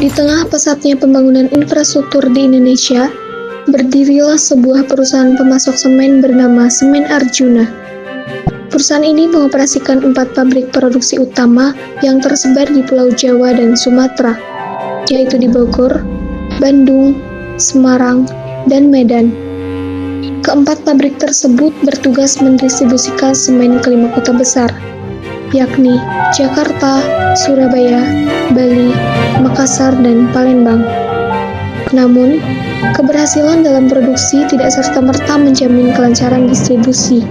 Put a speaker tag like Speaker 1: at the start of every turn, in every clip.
Speaker 1: Di tengah pesatnya pembangunan infrastruktur di Indonesia, berdirilah sebuah perusahaan pemasok semen bernama Semen Arjuna. Perusahaan ini mengoperasikan 4 pabrik produksi utama yang tersebar di Pulau Jawa dan Sumatera, yaitu di Bogor, Bandung, Semarang, dan Medan. Keempat pabrik tersebut bertugas mendistribusikan semen ke 5 kota besar, yakni Jakarta, Surabaya, Bali, Makassar, dan Palembang. Namun, keberhasilan dalam produksi tidak serta-merta menjamin kelancaran distribusi.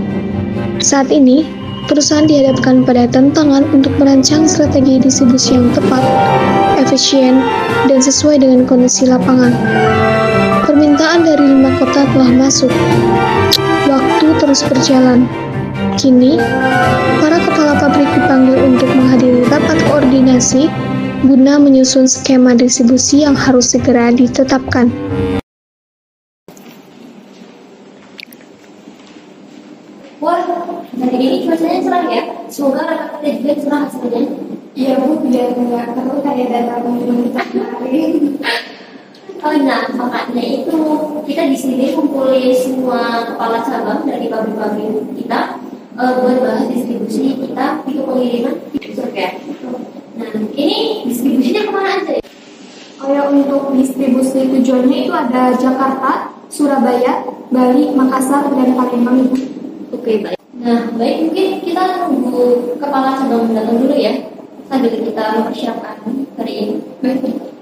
Speaker 1: Saat ini, perusahaan dihadapkan pada tantangan untuk merancang strategi distribusi yang tepat, efisien, dan sesuai dengan kondisi lapangan. Permintaan dari 5 kota telah masuk. Waktu terus berjalan. Kini, para kepala pabrik dipanggil untuk menghadiri rapat koordinasi guna menyusun skema distribusi yang harus segera ditetapkan.
Speaker 2: Wah, hari ini cuacanya cerah ya. Semoga rapat kita juga cerah hasilnya.
Speaker 3: Iya Bu, biar nggak perlu kayak data pemilu kita kemarin.
Speaker 2: Oh, nah, makanya itu kita di sini kumpulin semua kepala cabang dari pabrik-pabrik kita buat bahas distribusi kita itu pengiriman ya. Nah, ini distribusinya kemana aja ya?
Speaker 3: Kayak untuk distribusi tujuannya itu ada Jakarta, Surabaya, Bali, Makassar, dan Palembang.
Speaker 2: Oke, baik. Nah, baik, mungkin kita tunggu kepala cabang datang dulu ya sambil kita mempersiapkan hari ini. Baik.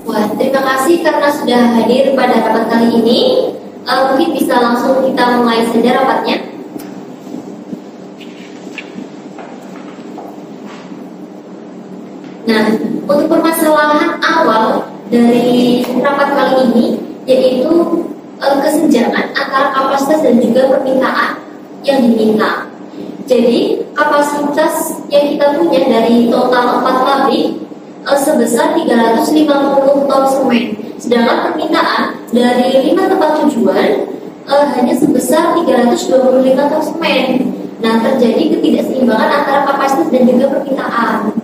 Speaker 2: Wah, terima kasih karena sudah hadir pada rapat kali ini. Mungkin bisa langsung kita mulai saja rapatnya. Nah, untuk permasalahan awal dari rapat kali ini yaitu kesenjangan antara kapasitas dan juga permintaan yang diminta. Jadi, kapasitas yang kita punya dari total 4 pabrik sebesar 350 ton semen, sedangkan permintaan dari 5 tempat tujuan hanya sebesar 325 ton semen. Nah, terjadi ketidakseimbangan antara kapasitas dan juga permintaan.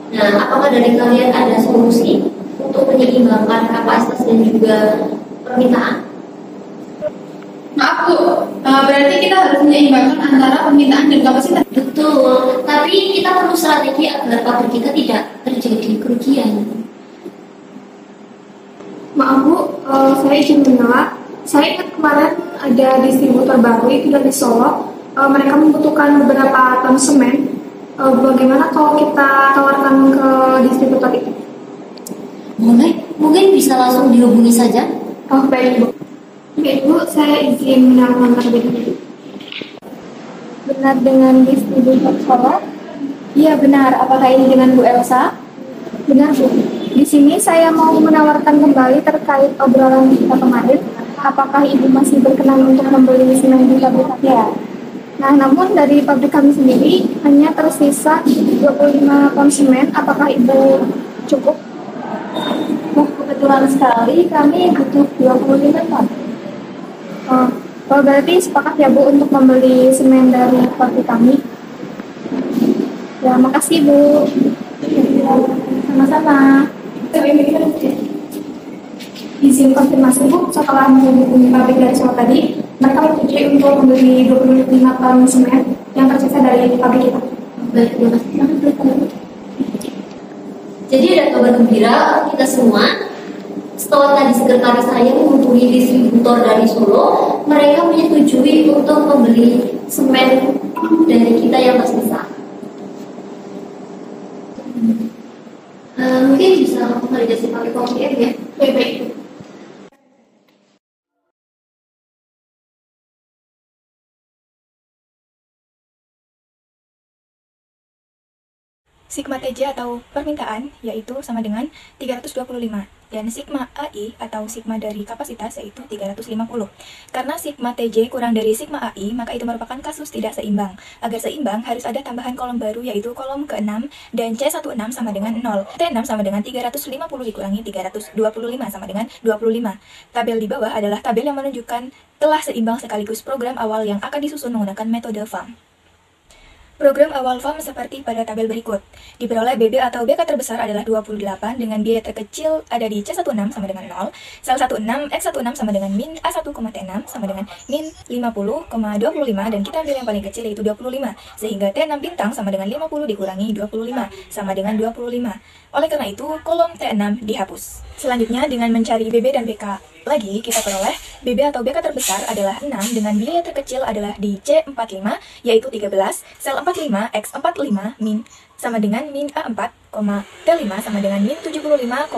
Speaker 2: Nah, apakah dari kalian ada solusi untuk menyeimbangkan kapasitas dan juga permintaan?
Speaker 4: Maaf Bu, berarti kita harus menyeimbangkan antara permintaan dan kapasitas.
Speaker 2: Betul, tapi kita perlu strategi agar pabrik kita tidak terjadi kerugian.
Speaker 3: Maaf Bu, saya izin menolak. Saya ingat kemarin ada distributor baru itu dari Solo. Mereka membutuhkan beberapa ton semen. Bagaimana kalau kita tawarkan ke distributor itu?
Speaker 2: Boleh, mungkin bisa langsung dihubungi saja.
Speaker 3: Oh baik Bu. Baik Bu, saya izin menelpon terlebih dahulu. Benar dengan distributor Solo? Iya benar. Apakah ini dengan Bu Elsa? Benar Bu. Di sini saya mau menawarkan kembali terkait obrolan kita kemarin. Apakah Ibu masih berkenan untuk membeli semen di pabrik kami? Ya. Nah, namun dari pabrik kami sendiri hanya tersisa 25 ton semen. Apakah Ibu cukup?
Speaker 2: Oh, kebetulan sekali kami butuh 25 ton.
Speaker 3: Oh, berarti sepakat ya Bu untuk membeli semen dari pabrik kami. Ya, makasih Bu.
Speaker 2: Sama-sama.
Speaker 3: Izin konfirmasi Bu, setelah menghubungi pabrik dari Solo tadi, mereka menyetujui untuk membeli 25 ton semen yang tersisa dari pabrik kita.
Speaker 2: Baik, terima kasih. Jadi ada kabar gembira kita semua. setelah tadi sekretaris saya menghubungi distributor dari Solo, mereka menyetujui untuk membeli semen dari kita yang tersisa. Mungkin bisa validasi pakai komputer ya.
Speaker 3: Baik.
Speaker 5: Sigma TJ atau permintaan yaitu sama dengan 325 dan sigma AI atau sigma dari kapasitas yaitu 350. Karena sigma TJ kurang dari sigma AI, maka itu merupakan kasus tidak seimbang. Agar seimbang harus ada tambahan kolom baru yaitu kolom ke-6 dan C16 sama dengan 0. T6 sama dengan 350 dikurangi 325 sama dengan 25. Tabel di bawah adalah tabel yang menunjukkan telah seimbang sekaligus program awal yang akan disusun menggunakan metode FAM. Program awal FAM seperti pada tabel berikut. Diperoleh BB atau BK terbesar adalah 28 dengan biaya terkecil ada di C16 sama dengan 0, sel 16 X16 sama dengan min A1,T6 sama dengan min 50,25 dan kita ambil yang paling kecil yaitu 25 sehingga T6 bintang sama dengan 50 dikurangi 25 sama dengan 25. Oleh karena itu kolom T6 dihapus. Selanjutnya dengan mencari BB dan BK lagi kita peroleh BB atau BK terbesar adalah 6 dengan biaya terkecil adalah di C45 yaitu 13, sel 45 X45 min sama dengan min A4, T5 sama dengan min 75,125.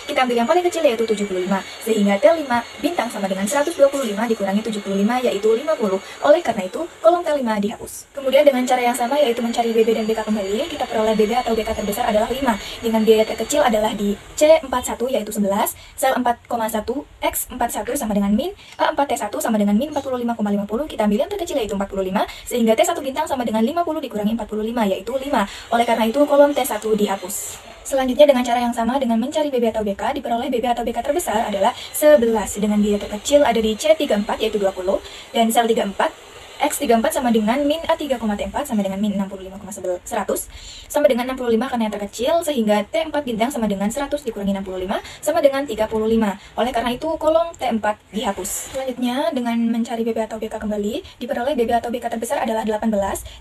Speaker 5: Kita ambil yang paling kecil yaitu 75 sehingga T5 bintang sama dengan 125 dikurangi 75 yaitu 50. Oleh karena itu kolom T5 dihapus. Kemudian dengan cara yang sama yaitu mencari BB dan BK kembali, kita peroleh BB atau BK terbesar adalah 5 dengan biaya terkecil adalah di C41 yaitu 11, sel 4,1 X41 sama dengan min A4T1 sama dengan min 45,50. Kita ambil yang terkecil yaitu 45 sehingga T1 bintang sama dengan 50 dikurangi 45 yaitu 5. Oleh karena itu kolom T1 dihapus. Selanjutnya dengan cara yang sama dengan mencari BB atau BK, diperoleh BB atau BK terbesar adalah 11 dengan biaya terkecil ada di C34 yaitu 20 dan sel 34 X34 sama dengan min A3,T4 sama dengan min 65,100 sama dengan 65 karena yang terkecil sehingga T4 bintang sama dengan 100 dikurangi 65 sama dengan 35. Oleh karena itu kolom T4 dihapus. Selanjutnya dengan mencari BB atau BK kembali, diperoleh BB atau BK terbesar adalah 18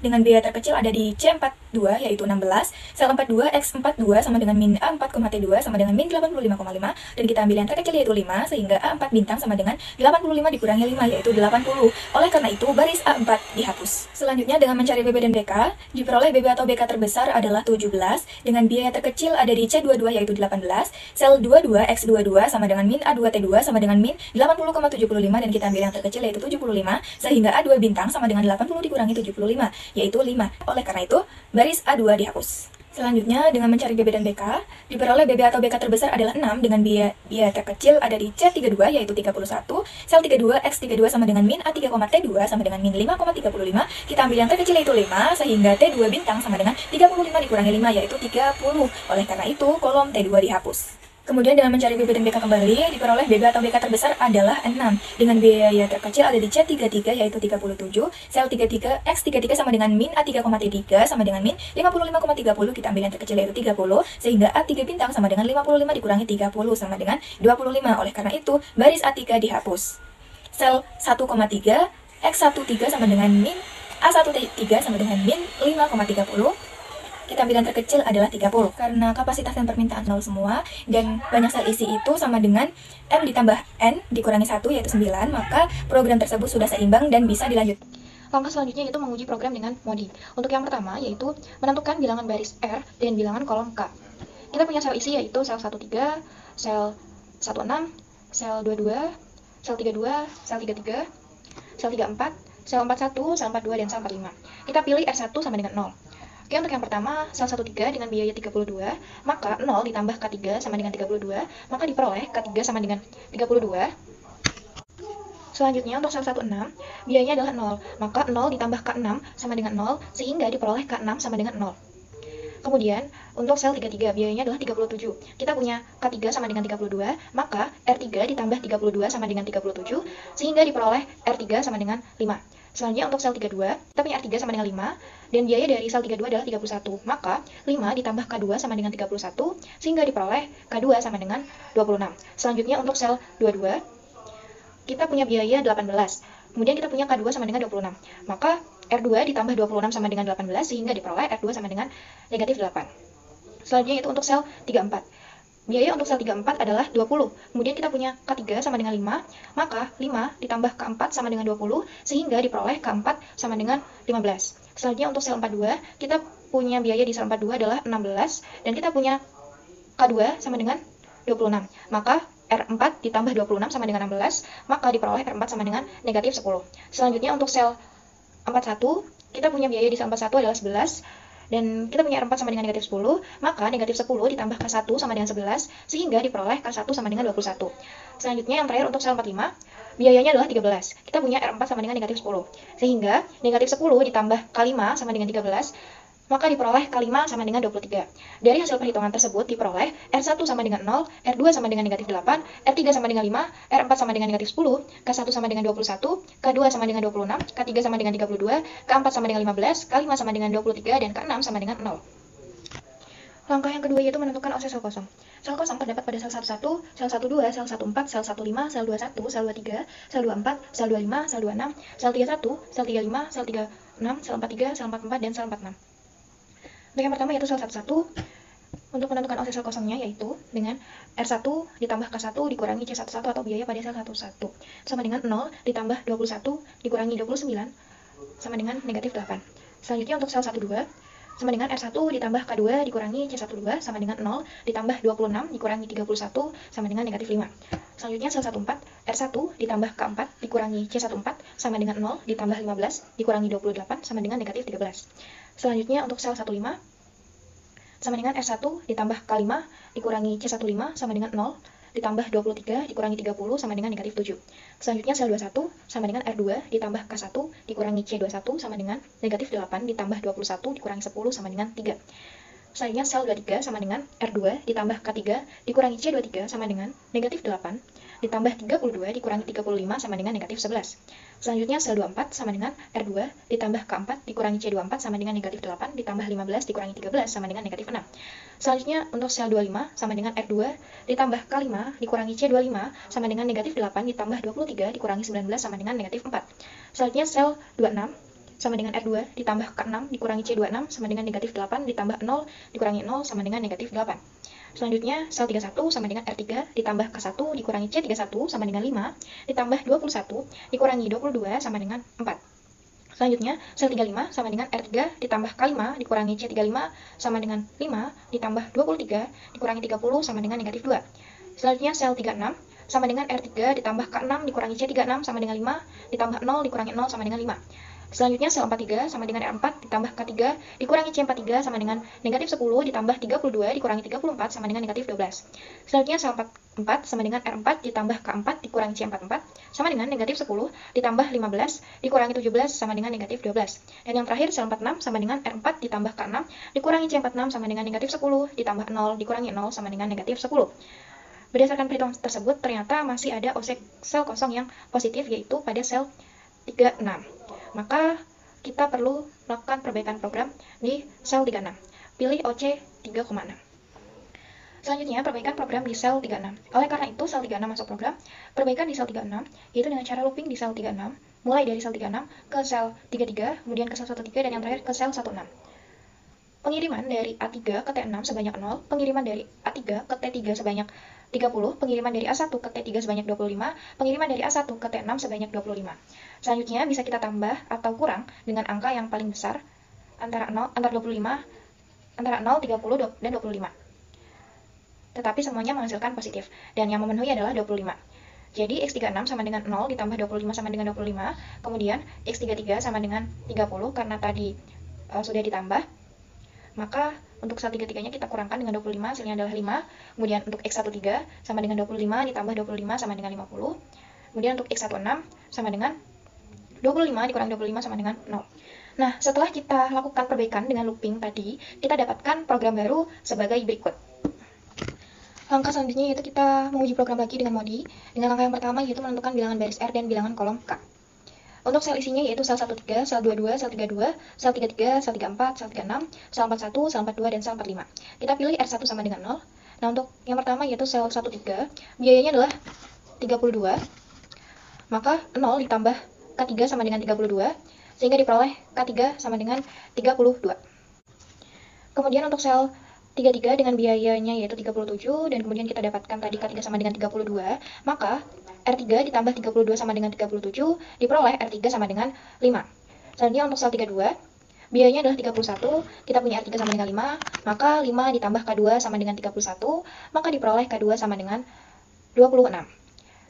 Speaker 5: dengan biaya terkecil ada di C42 yaitu 16, sel 42 X42 sama dengan min A4,T2 sama dengan min 85,5 dan kita ambil yang terkecil yaitu 5 sehingga A4 bintang sama dengan 85 dikurangi 5 yaitu 80. Oleh karena itu baris A4 dihapus. Selanjutnya dengan mencari BB dan BK, diperoleh BB atau BK terbesar adalah 17 dengan biaya terkecil ada di C22 yaitu 18, sel 22 X22 sama dengan min A2T2 sama dengan min 80,75 dan kita ambil yang terkecil yaitu 75 sehingga A2 bintang sama dengan 80 dikurangi 75 yaitu 5. Oleh karena itu baris A2 dihapus. Selanjutnya dengan mencari BB dan BK, diperoleh BB atau BK terbesar adalah 6 dengan biaya terkecil ada di C32 yaitu 31, sel 32 X32 sama dengan min A3,T2 sama dengan min 5,35. Kita ambil yang terkecil yaitu 5 sehingga T2 bintang sama dengan 35 dikurangi 5 yaitu 30. Oleh karena itu kolom T2 dihapus. Kemudian dengan mencari BB dan BK kembali, diperoleh BB atau BK terbesar adalah 6 dengan biaya terkecil ada di C33 yaitu 37, sel 33 X33 sama dengan min A3,T3 sama dengan min 55,30. Kita ambil yang terkecil yaitu 30 sehingga A3 bintang sama dengan 55 dikurangi 30 sama dengan 25. Oleh karena itu baris A3 dihapus. Sel 1,3 X13 sama dengan min A1T3 sama dengan min 5,30. Kita ambil yang terkecil adalah 30 karena kapasitas dan permintaan 0 semua dan banyak sel isi itu sama dengan M ditambah N dikurangi 1 yaitu 9, maka program tersebut sudah seimbang dan bisa dilanjut.
Speaker 6: Langkah selanjutnya yaitu menguji program dengan MODI. Untuk yang pertama yaitu menentukan bilangan baris R dan bilangan kolom K. Kita punya sel isi yaitu sel 13, sel 16, sel 22, sel 32, sel 33, sel 34, sel 41, sel 42, dan sel 45. Kita pilih R1 sama dengan 0. Oke, untuk yang pertama, sel 13 dengan biaya 32, maka 0 ditambah K3 sama dengan 32, maka diperoleh K3 sama dengan 32. Selanjutnya, untuk sel 16, biayanya adalah 0, maka 0 ditambah K6 sama dengan 0, sehingga diperoleh K6 sama dengan 0. Kemudian, untuk sel 33, biayanya adalah 37. Kita punya K3 sama dengan 32, maka R3 ditambah 32 sama dengan 37, sehingga diperoleh R3 sama dengan 5. Selanjutnya untuk sel 32, kita punya R3 sama dengan 5, dan biaya dari sel 32 adalah 31. Maka 5 ditambah K2 sama dengan 31, sehingga diperoleh K2 sama dengan 26. Selanjutnya untuk sel 22, kita punya biaya 18. Kemudian kita punya K2 sama dengan 26. Maka R2 ditambah 26 sama dengan 18, sehingga diperoleh R2 sama dengan negatif 8. Selanjutnya itu untuk sel 34. biaya untuk sel 34 adalah 20. Kemudian kita punya K3 sama dengan 5, maka 5 ditambah K4 sama dengan 20, sehingga diperoleh K4 sama dengan 15. Selanjutnya untuk sel 42, kita punya biaya di sel 42 adalah 16, dan kita punya K2 sama dengan 26. Maka R4 ditambah 26 sama dengan 16, maka diperoleh R4 sama dengan negatif 10. Selanjutnya untuk sel 41, kita punya biaya di sel 41 adalah 11, dan kita punya R4 sama dengan negatif 10, maka negatif 10 ditambah K1 sama dengan 11, sehingga diperoleh K1 sama dengan 21. Selanjutnya yang terakhir untuk sel 45, biayanya adalah 13. Kita punya R4 sama dengan negatif 10, sehingga negatif 10 ditambah K5 sama dengan 13, maka diperoleh K5 sama dengan 23. Dari hasil perhitungan tersebut diperoleh R1 sama dengan 0, R2 sama dengan negatif 8, R3 sama dengan 5, R4 sama dengan negatif 10, K1 sama dengan 21, K2 sama dengan 26, K3 sama dengan 32, K4 sama dengan 15, K5 sama dengan 23, dan K6 sama dengan 0. Langkah yang kedua yaitu menentukan OC sel kosong. Sel kosong terdapat pada sel 11, sel 12, sel 14, sel 15, sel 21, sel 23, sel 24, sel 25, sel 26, sel 31, sel 35, sel 36, sel 43, sel 44, dan sel 46. Untuk yang pertama yaitu sel 11. Untuk menentukan OC sel kosongnya yaitu dengan R1 ditambah K1 dikurangi C11 atau biaya pada sel 11 sama dengan 0 ditambah 21 dikurangi 29 sama dengan negatif 8. Selanjutnya untuk sel 12 sama dengan R1 ditambah K2 dikurangi C12 sama dengan 0 ditambah 26 dikurangi 31 sama dengan negatif 5. Selanjutnya sel 14, R1 ditambah K4 dikurangi C14 sama dengan 0 ditambah 15 dikurangi 28 sama dengan negatif 13. Selanjutnya untuk sel 15 sama dengan R1 ditambah K5 dikurangi C15 sama dengan 0 ditambah 23 dikurangi 30 sama dengan negatif 7. Selanjutnya sel 21 sama dengan R2 ditambah K1 dikurangi C21 sama dengan negatif 8 ditambah 21 dikurangi 10 sama dengan 3. Selanjutnya sel 23 sama dengan R2 ditambah K3 dikurangi C23 sama dengan negatif 8 ditambah 32 dikurangi 35 sama dengan negatif 11. Selanjutnya sel 24 sama dengan R2 ditambah K4 dikurangi C24 sama dengan negatif 8 ditambah 15 dikurangi 13 sama dengan negatif 6. Selanjutnya untuk sel 25 sama dengan R2 ditambah K5 dikurangi C25 sama dengan negatif 8 ditambah 23 dikurangi 19 sama dengan negatif 4. Selanjutnya sel 26 sama dengan R2 ditambah K6 dikurangi C26 sama dengan negatif 8 ditambah 0 dikurangi 0 sama dengan negatif 8. Selanjutnya sel 31 sama dengan R3 ditambah K1 dikurangi C31 sama dengan 5 ditambah 21 dikurangi 22 sama dengan 4. Selanjutnya sel 35 sama dengan R3 ditambah K5 dikurangi C35 sama dengan 5 ditambah 23 dikurangi 30 sama dengan negatif 2. Selanjutnya sel 36 sama dengan R3 ditambah K6 dikurangi C36 sama dengan 5 ditambah 0 dikurangi 0 sama dengan 5. Selanjutnya sel 43 sama dengan R4 ditambah K3 dikurangi C43 sama dengan negatif 10 ditambah 32 dikurangi 34 sama dengan negatif 12. Selanjutnya sel 44 sama dengan R4 ditambah K4 dikurangi C44 sama dengan negatif 10 ditambah 15 dikurangi 17 sama dengan negatif 12. Dan yang terakhir sel 46 sama dengan R4 ditambah K6 dikurangi C46 sama dengan negatif 10 ditambah 0 dikurangi 0 sama dengan negatif 10. Berdasarkan perhitungan tersebut ternyata masih ada OC sel kosong yang positif yaitu pada sel 36. Maka kita perlu melakukan perbaikan program di sel 36. Pilih OC 3,6. Selanjutnya, perbaikan program di sel 36. Oleh karena itu, sel 36 masuk program. Perbaikan di sel 36 yaitu dengan cara looping di sel 36, mulai dari sel 36 ke sel 33, kemudian ke sel 13, dan yang terakhir ke sel 16. Pengiriman dari A3 ke T6 sebanyak 0, pengiriman dari A3 ke T3 sebanyak 30, pengiriman dari A1 ke T3 sebanyak 25, pengiriman dari A1 ke T6 sebanyak 25. Selanjutnya bisa kita tambah atau kurang dengan angka yang paling besar antara 0, 30, dan 25. Tetapi semuanya menghasilkan positif dan yang memenuhi adalah 25. Jadi X36 sama dengan 0 ditambah 25 sama dengan 25, kemudian X33 sama dengan 30 karena tadi sudah ditambah. Maka untuk sel 33-nya kita kurangkan dengan 25, hasilnya adalah 5. Kemudian untuk X13 sama dengan 25 ditambah 25 sama dengan 50. Kemudian untuk X16 sama dengan 25 dikurangi 25 sama dengan 0. Nah, setelah kita lakukan perbaikan dengan looping tadi, kita dapatkan program baru sebagai berikut. Langkah selanjutnya yaitu kita menguji program lagi dengan modi. Dengan langkah yang pertama yaitu menentukan bilangan baris R dan bilangan kolom K. Untuk sel isinya yaitu sel 13, sel 22, sel 32, sel 33, sel 34, sel 36, sel 41, sel 42, dan sel 45. Kita pilih R1 sama dengan 0. Nah, untuk yang pertama yaitu sel 13, biayanya adalah 32. Maka 0 ditambah K3 sama dengan 32, sehingga diperoleh K3 sama dengan 32. Kemudian untuk sel 33 dengan biayanya yaitu 37, dan kemudian kita dapatkan tadi K3 sama dengan 32, maka R3 ditambah 32 sama dengan 37, diperoleh R3 sama dengan 5. Selanjutnya untuk sel 32, biayanya adalah 31, kita punya R3 sama dengan 5, maka 5 ditambah K2 sama dengan 31, maka diperoleh K2 sama dengan 26.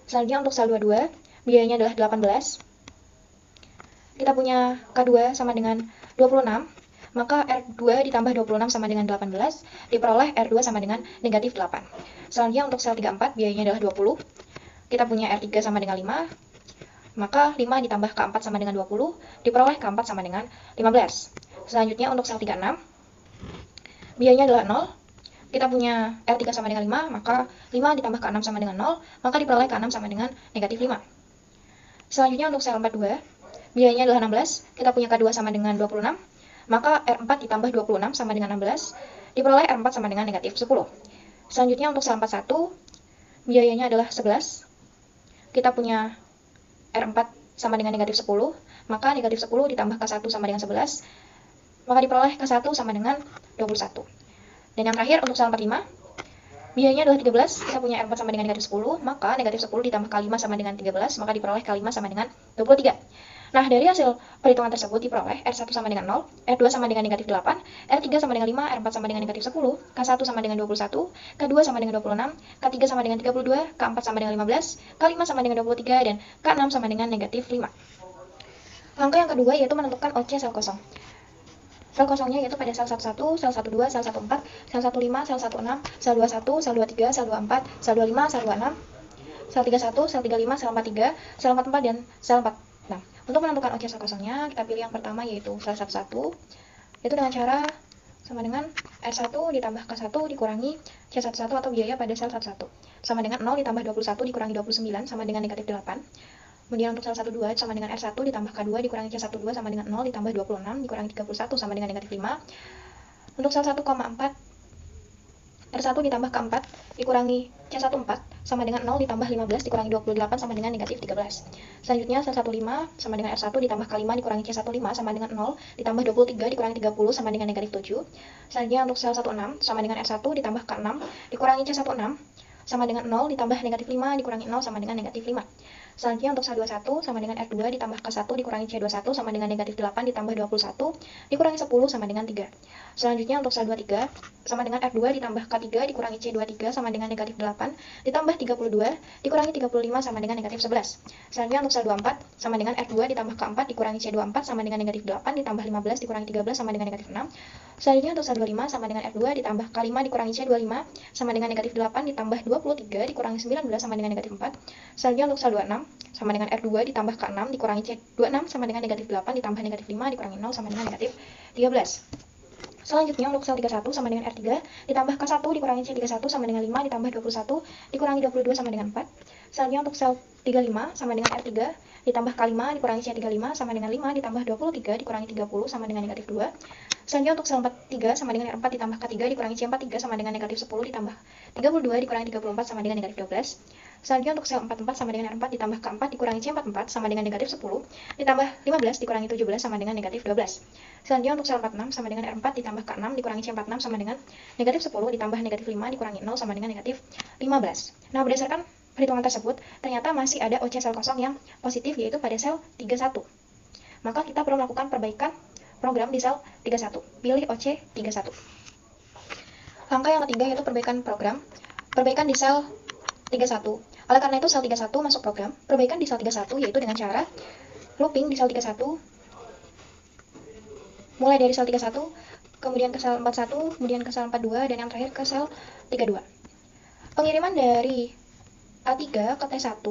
Speaker 6: Selanjutnya untuk sel 22, biayanya adalah 18, kita punya K2 sama dengan 26, maka R2 ditambah 26 sama dengan 18, diperoleh R2 sama dengan negatif 8. Selanjutnya untuk sel 34, biayanya adalah 20, kita punya R3 sama dengan 5, maka 5 ditambah K4 sama dengan 20, diperoleh K4 sama dengan 15. Selanjutnya untuk sel 36, biayanya adalah 0, kita punya R3 sama dengan 5, maka 5 ditambah K6 sama dengan 0, maka diperoleh K6 sama dengan negatif 5. Selanjutnya untuk sel 42, biayanya adalah 16, kita punya K2 sama dengan 26, maka R4 ditambah 26 sama dengan 16, diperoleh R4 sama dengan negatif 10. Selanjutnya untuk sel 41, biayanya adalah 11, kita punya R4 sama dengan negatif 10, maka negatif 10 ditambah K1 sama dengan 11, maka diperoleh K1 sama dengan 21. Dan yang terakhir untuk sel 45, biayanya adalah 13, kita punya R4 sama dengan negatif 10, maka negatif 10 ditambah K5 sama dengan 13, maka diperoleh K5 sama dengan 23. Nah, dari hasil perhitungan tersebut diperoleh R1 sama dengan 0, R2 sama dengan negatif 8, R3 sama dengan 5, R4 sama dengan negatif 10, K1 sama dengan 21, K2 sama dengan 26, K3 sama dengan 32, K4 sama dengan 15, K5 sama dengan 23, dan K6 sama dengan negatif 5. Langkah yang kedua yaitu menentukan OC sel kosong. Sel kosongnya yaitu pada sel 11, sel 12, sel 14, sel 15, sel 16, sel 21, sel 23, sel 24, sel 25, sel 26, sel 31, sel 35, sel 43, sel 44, dan sel 46. Untuk menentukan OC sel kosongnya, kita pilih yang pertama yaitu sel 1, yaitu dengan cara sama dengan R1 ditambah K1 dikurangi C11 atau biaya pada sel 11, sama dengan 0 ditambah 21 dikurangi 29 sama dengan negatif 8. Kemudian untuk sel 12 sama dengan R1 ditambah K2 dikurangi C12 sama dengan 0 ditambah 26 dikurangi 31 sama dengan negatif 5. Untuk sel 1,4, R1 ditambah K4 dikurangi C14 sama dengan 0 ditambah 15 dikurangi 28 sama dengan negatif 13. Selanjutnya sel 15 sama dengan R1 ditambah K5 dikurangi C15 sama dengan 0 ditambah 23 dikurangi 30 sama dengan negatif 7. Selanjutnya untuk sel 16 sama dengan R1 ditambah K6 dikurangi C16 sama dengan 0 ditambah negatif 5 dikurangi 0 sama dengan negatif 5. Selanjutnya untuk sel 21 sama dengan R2 ditambah K1 dikurangi C21 sama dengan negatif 8 ditambah 21 dikurangi 10 sama dengan 3. Selanjutnya untuk sel 23 sama dengan R2 ditambah K3 dikurangi C23 sama dengan negatif 8 ditambah 32 dikurangi 35 sama dengan negatif 11. Selanjutnya untuk sel 24 sama dengan R2 ditambah K4 dikurangi C24 sama dengan negatif 8 ditambah 15 dikurangi 13 sama dengan negatif 6. Selanjutnya untuk sel 25 sama dengan R2 ditambah K5 dikurangi C25 sama dengan negatif 8 ditambah 23 dikurangi 19 sama dengan negatif 4. Selanjutnya untuk sel 26 sama dengan R2 ditambah K6 dikurangi C26 sama dengan negatif 8 ditambah negatif 5 dikurangi 0 sama dengan negatif 13. Selanjutnya untuk sel 31 sama dengan R3 ditambah K1 dikurangi C31 sama dengan 5 ditambah 21 dikurangi 22 sama dengan 4. Selanjutnya untuk sel 35 sama dengan R3 ditambah K5 dikurangi C35 sama dengan 5 ditambah 23 dikurangi 30 sama dengan negatif 2. Selanjutnya untuk sel 43 sama dengan R4 ditambah K3 dikurangi C43 sama dengan negatif 10 ditambah 32 dikurangi 34 sama dengan negatif 12. Selanjutnya untuk sel 44 sama dengan R4 ditambah K4 dikurangi C44 sama dengan negatif 10 ditambah 15 dikurangi 17 sama dengan negatif 12. Selanjutnya untuk sel 46 sama dengan R4 ditambah K6 dikurangi C46 sama dengan negatif 10 ditambah negatif 5 dikurangi 0 sama dengan negatif 15. Nah, berdasarkan perhitungan tersebut, ternyata masih ada OC sel kosong yang positif yaitu pada sel 31. Maka kita perlu melakukan perbaikan program di sel 31. Pilih OC 31. Langkah yang ketiga yaitu perbaikan program. Perbaikan di sel 31. Oleh karena itu sel 31 masuk program. Perbaikan di sel 31 yaitu dengan cara looping di sel 31. Mulai dari sel 31, kemudian ke sel 41, kemudian ke sel 42, dan yang terakhir ke sel 32. Pengiriman dari A3 ke T1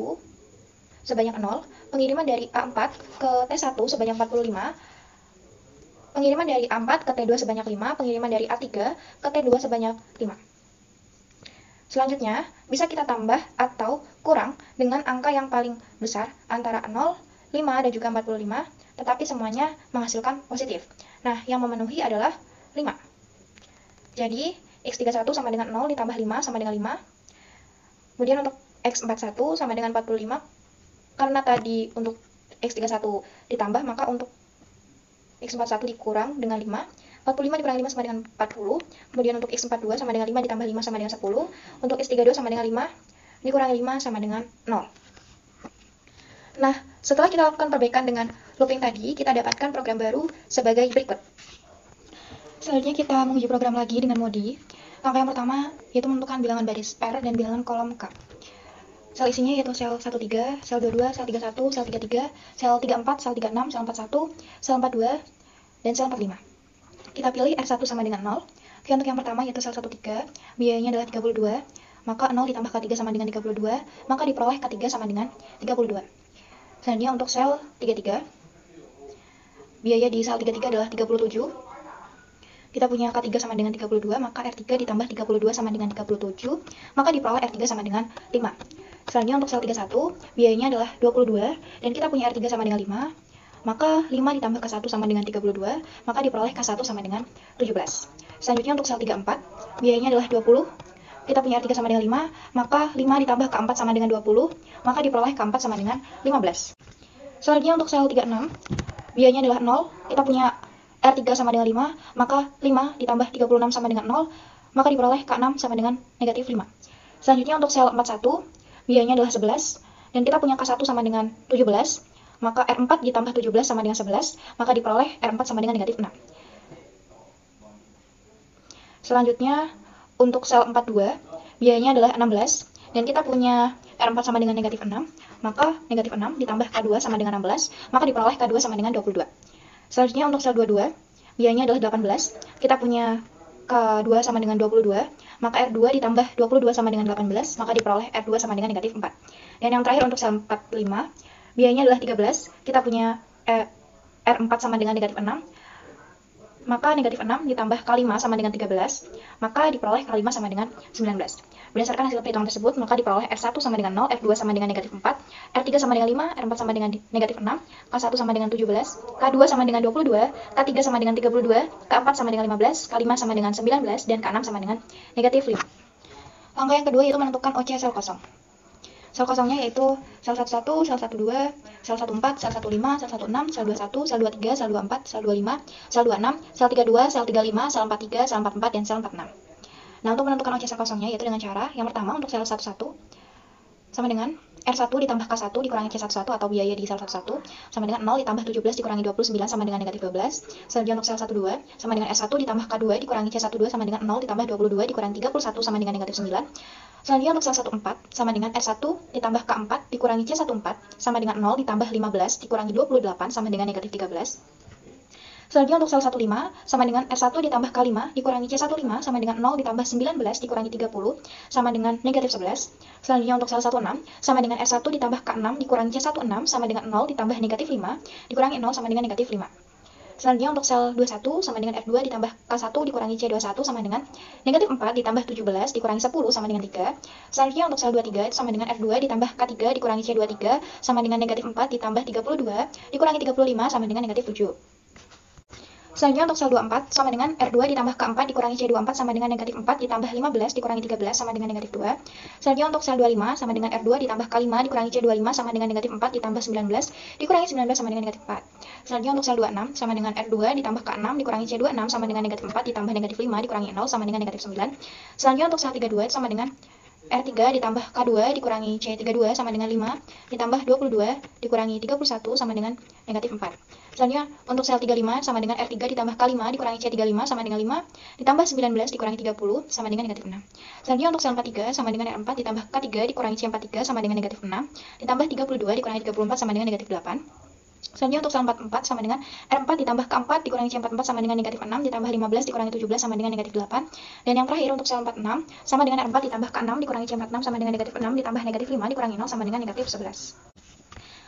Speaker 6: sebanyak 0, pengiriman dari A4 ke T1 sebanyak 45, pengiriman dari A4 ke T2 sebanyak 5, pengiriman dari A3 ke T2 sebanyak 5. Selanjutnya, bisa kita tambah atau kurang dengan angka yang paling besar antara 0, 5, dan juga 45, tetapi semuanya menghasilkan positif. Nah, yang memenuhi adalah 5. Jadi, X31 sama dengan 0 ditambah 5 sama dengan 5. Kemudian untuk X41 sama dengan 45. Karena tadi untuk X31 ditambah, maka untuk X41 dikurang dengan 5. 45 dikurangi 5 sama dengan 40. Kemudian untuk X42 sama dengan 5 ditambah 5 sama dengan 10. Untuk X32 sama dengan 5 dikurangi 5 sama dengan 0. Nah, setelah kita lakukan perbaikan dengan looping tadi, kita dapatkan program baru sebagai berikut. Selanjutnya kita menguji program lagi dengan modi. Langkah yang pertama yaitu menentukan bilangan baris R dan bilangan kolom K. Sel isinya yaitu sel 13, sel 22, sel 31, sel 33, sel 34, sel 36, sel 41, sel 42, dan sel 45. Kita pilih R1 sama dengan 0. Oke, untuk yang pertama yaitu sel 13, biayanya adalah 32, maka 0 ditambah K3 sama dengan 32, maka diperoleh K3 sama dengan 32. Selanjutnya untuk sel 33, biaya di sel 33 adalah 37. Kita punya K3 sama dengan 32, maka R3 ditambah 32 sama dengan 37, maka diperoleh R3 sama dengan 5. Selanjutnya untuk sel 31, biayanya adalah 22, dan kita punya R3 sama dengan 5, maka 5 ditambah K1 sama dengan 32, maka diperoleh K1 sama dengan 17. Selanjutnya untuk sel 34, biayanya adalah 20, kita punya R3 sama dengan 5, maka 5 ditambah K4 sama dengan 20, maka diperoleh K4 sama dengan 15. Selanjutnya untuk sel 36, biayanya adalah 0, kita punya R3 sama dengan 5, maka 5 ditambah 36 sama dengan 0, maka diperoleh K6 sama dengan negatif 5. Selanjutnya untuk sel 41, biayanya adalah 11, dan kita punya K1 sama dengan 17, maka R4 ditambah 17 sama dengan 11, maka diperoleh R4 sama dengan negatif 6. Selanjutnya untuk sel 42, biayanya adalah 16, dan kita punya R4 sama dengan negatif 6, maka negatif 6 ditambah K2 sama dengan 16, maka diperoleh K2 sama dengan 22. Selanjutnya untuk sel 22, biayanya adalah 18, kita punya K2 sama dengan 22, maka R2 ditambah 22 sama dengan 18, maka diperoleh R2 sama dengan negatif 4. Dan yang terakhir untuk sel 45, biayanya adalah 13, kita punya R4 sama dengan negatif 6, maka negatif 6 ditambah K5 sama dengan 13, maka diperoleh K5 sama dengan 19. Berdasarkan hasil perhitungan tersebut, maka diperoleh R1 sama dengan 0, F2 sama dengan negatif 4, R3 sama dengan 5, R4 sama dengan negatif 6, K1 sama dengan 17, K2 sama dengan 22, K3 sama dengan 32, K4 sama dengan 15, K5 sama dengan 19, dan K6 sama dengan negatif 5. Langkah yang kedua yaitu menentukan OC sel kosong. Sel kosongnya yaitu sel 11, sel 12, sel 14, sel 15, sel 16, sel 21, sel 23, sel 24, sel 25, sel 26, sel 32, sel 35, sel 43, sel 44, dan sel 46. Nah, untuk menentukan OC sel kosongnya yaitu dengan cara yang pertama untuk sel 11 sama dengan R1 ditambah K1 dikurangi C11 atau biaya di sel 11 sama dengan 0 ditambah 17 dikurangi 29 sama dengan negatif 12. Selanjutnya untuk sel 12 sama dengan R1 ditambah K2 dikurangi C12 sama dengan 0 ditambah 22 dikurangi 31 sama dengan negatif 9. Selanjutnya untuk sel 14 sama dengan R1 ditambah K4 dikurangi C14 sama dengan 0 ditambah 15 dikurangi 28 sama dengan negatif 13. Selanjutnya untuk sel 15 sama dengan R1 ditambah K5 dikurangi C15 sama dengan 0 ditambah 19 dikurangi 30 sama dengan negatif 11. Selanjutnya untuk sel 16 sama dengan R1 ditambah K6 dikurangi C16 sama dengan 0 ditambah negatif 5 dikurangi 0 sama dengan negatif 5. Selanjutnya untuk sel 21 sama dengan F2 ditambah K1 dikurangi C21 sama dengan negatif 4 ditambah 17 dikurangi 10 sama dengan 3. Selanjutnya untuk sel 23 itu sama dengan F2 ditambah K3 dikurangi C23 sama dengan negatif 4 ditambah 32 dikurangi 35 sama dengan negatif 7. Selanjutnya untuk sel 24 sama dengan R2 ditambah K4 dikurangi C24 sama dengan negatif 4 ditambah 15 dikurangi 13 sama dengan negatif 2. Selanjutnya untuk sel 25 sama dengan R2 ditambah K5 dikurangi C25 sama dengan negatif 4 ditambah 19 dikurangi 19 sama dengan negatif 4. Selanjutnya untuk sel 26 sama dengan R2 ditambah K6 dikurangi C26 sama dengan negatif 4 ditambah negatif 5 dikurangi 0 sama dengan negatif 9. Selanjutnya untuk sel 32 sama dengan R3 ditambah K2 dikurangi C32 sama dengan 5 ditambah 22 dikurangi 31 sama dengan negatif 4. Selanjutnya untuk sel 35 sama dengan R3 ditambah K5 dikurangi C35 sama dengan 5 ditambah 19 dikurangi 30 sama dengan negatif 6. Selanjutnya untuk sel 43 sama dengan R4 ditambah K3 dikurangi C43 sama dengan negatif 6 ditambah 32 dikurangi 34 sama dengan negatif 8. Selanjutnya untuk sel 44 sama dengan R4 ditambah K4 dikurangi C44 sama dengan negatif 6 ditambah 15 dikurangi 17 sama dengan negatif 8. Dan yang terakhir untuk sel 46 sama dengan R4 ditambah K6 dikurangi C46 sama dengan negatif 6 ditambah negatif 5 dikurangi 0 sama dengan negatif 11.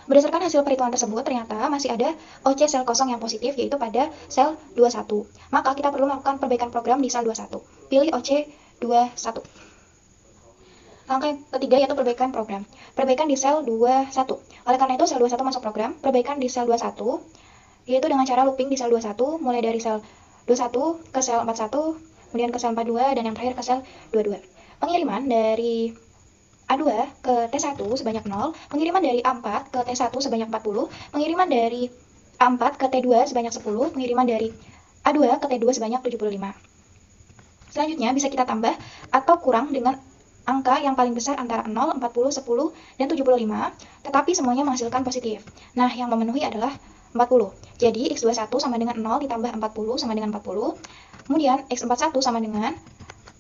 Speaker 6: Berdasarkan hasil perhitungan tersebut, ternyata masih ada OC sel kosong yang positif, yaitu pada sel 21. Maka kita perlu melakukan perbaikan program di sel 21. Pilih OC 21. Langkah yang ketiga yaitu perbaikan program. Perbaikan di sel 21. Oleh karena itu, sel 21 masuk program. Perbaikan di sel 21, yaitu dengan cara looping di sel 21, mulai dari sel 21 ke sel 41, kemudian ke sel 42, dan yang terakhir ke sel 22. Pengiriman dari A2 ke T1 sebanyak 0, pengiriman dari A4 ke T1 sebanyak 40, pengiriman dari A4 ke T2 sebanyak 10, pengiriman dari A2 ke T2 sebanyak 75. Selanjutnya bisa kita tambah atau kurang dengan angka yang paling besar antara 0, 40, 10, dan 75, tetapi semuanya menghasilkan positif. Nah, yang memenuhi adalah 40. Jadi, X21 sama dengan 0 ditambah 40 sama dengan 40. Kemudian, X41 sama dengan,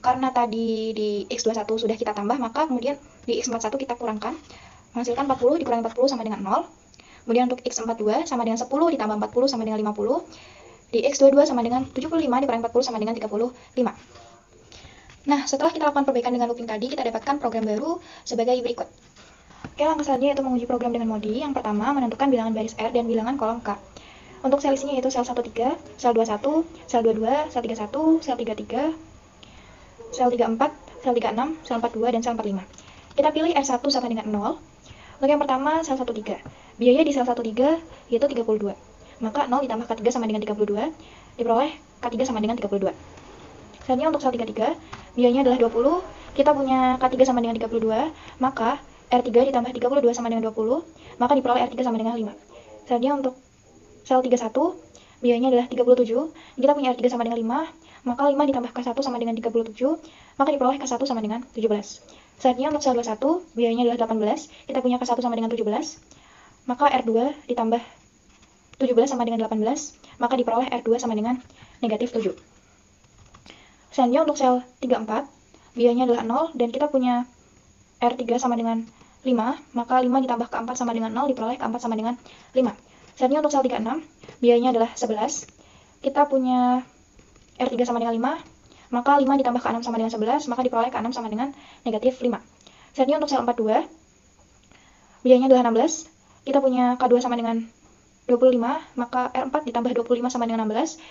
Speaker 6: karena tadi di X21 sudah kita tambah, maka kemudian di X41 kita kurangkan, menghasilkan 40 dikurangi 40 sama dengan 0. Kemudian untuk X42 sama dengan 10 ditambah 40 sama dengan 50. Di X22 sama dengan 75 dikurangi 40 sama dengan 35. Nah, setelah kita lakukan perbaikan dengan looping tadi, kita dapatkan program baru sebagai berikut. Oke, langkah selanjutnya yaitu menguji program dengan modi. Yang pertama, menentukan bilangan baris R dan bilangan kolom K. Untuk sel isinya yaitu sel 13, sel 21, sel 22, sel 31, sel 33, sel 34, sel 36, sel 42, dan sel 45. Kita pilih R1 sama dengan 0. Untuk yang pertama, sel 13. Biaya di sel 13 yaitu 32. Maka 0 ditambah K3 sama dengan 32, diperoleh K3 sama dengan 32. Selanjutnya untuk sel 33, biayanya adalah 20. Kita punya K3 sama dengan 32, maka R3 ditambah 32 sama dengan 20, maka diperoleh R3 sama dengan 5. Selanjutnya untuk sel 31, biayanya adalah 37. Kita punya R3 sama dengan 5, maka 5 ditambah K1 sama dengan 37, maka diperoleh K1 sama dengan 17. Selanjutnya untuk sel 21, biayanya adalah 18. Kita punya K1 sama dengan 17, maka R2 ditambah 17 sama dengan 18, maka diperoleh R2 sama dengan negatif 7. Selanjutnya untuk sel 34, biayanya adalah 0, dan kita punya R3 sama dengan 5, maka 5 ditambah K4 sama dengan 0, diperoleh K4 sama dengan 5. Selanjutnya untuk sel 36, biayanya adalah 11. Kita punya R3 sama dengan 5, maka 5 ditambah K6 sama dengan 11, maka diperoleh K6 sama dengan negatif 5. Selanjutnya untuk sel 42, biayanya adalah 16. Kita punya K2 sama dengan 25, maka R4 ditambah 25 sama dengan 16,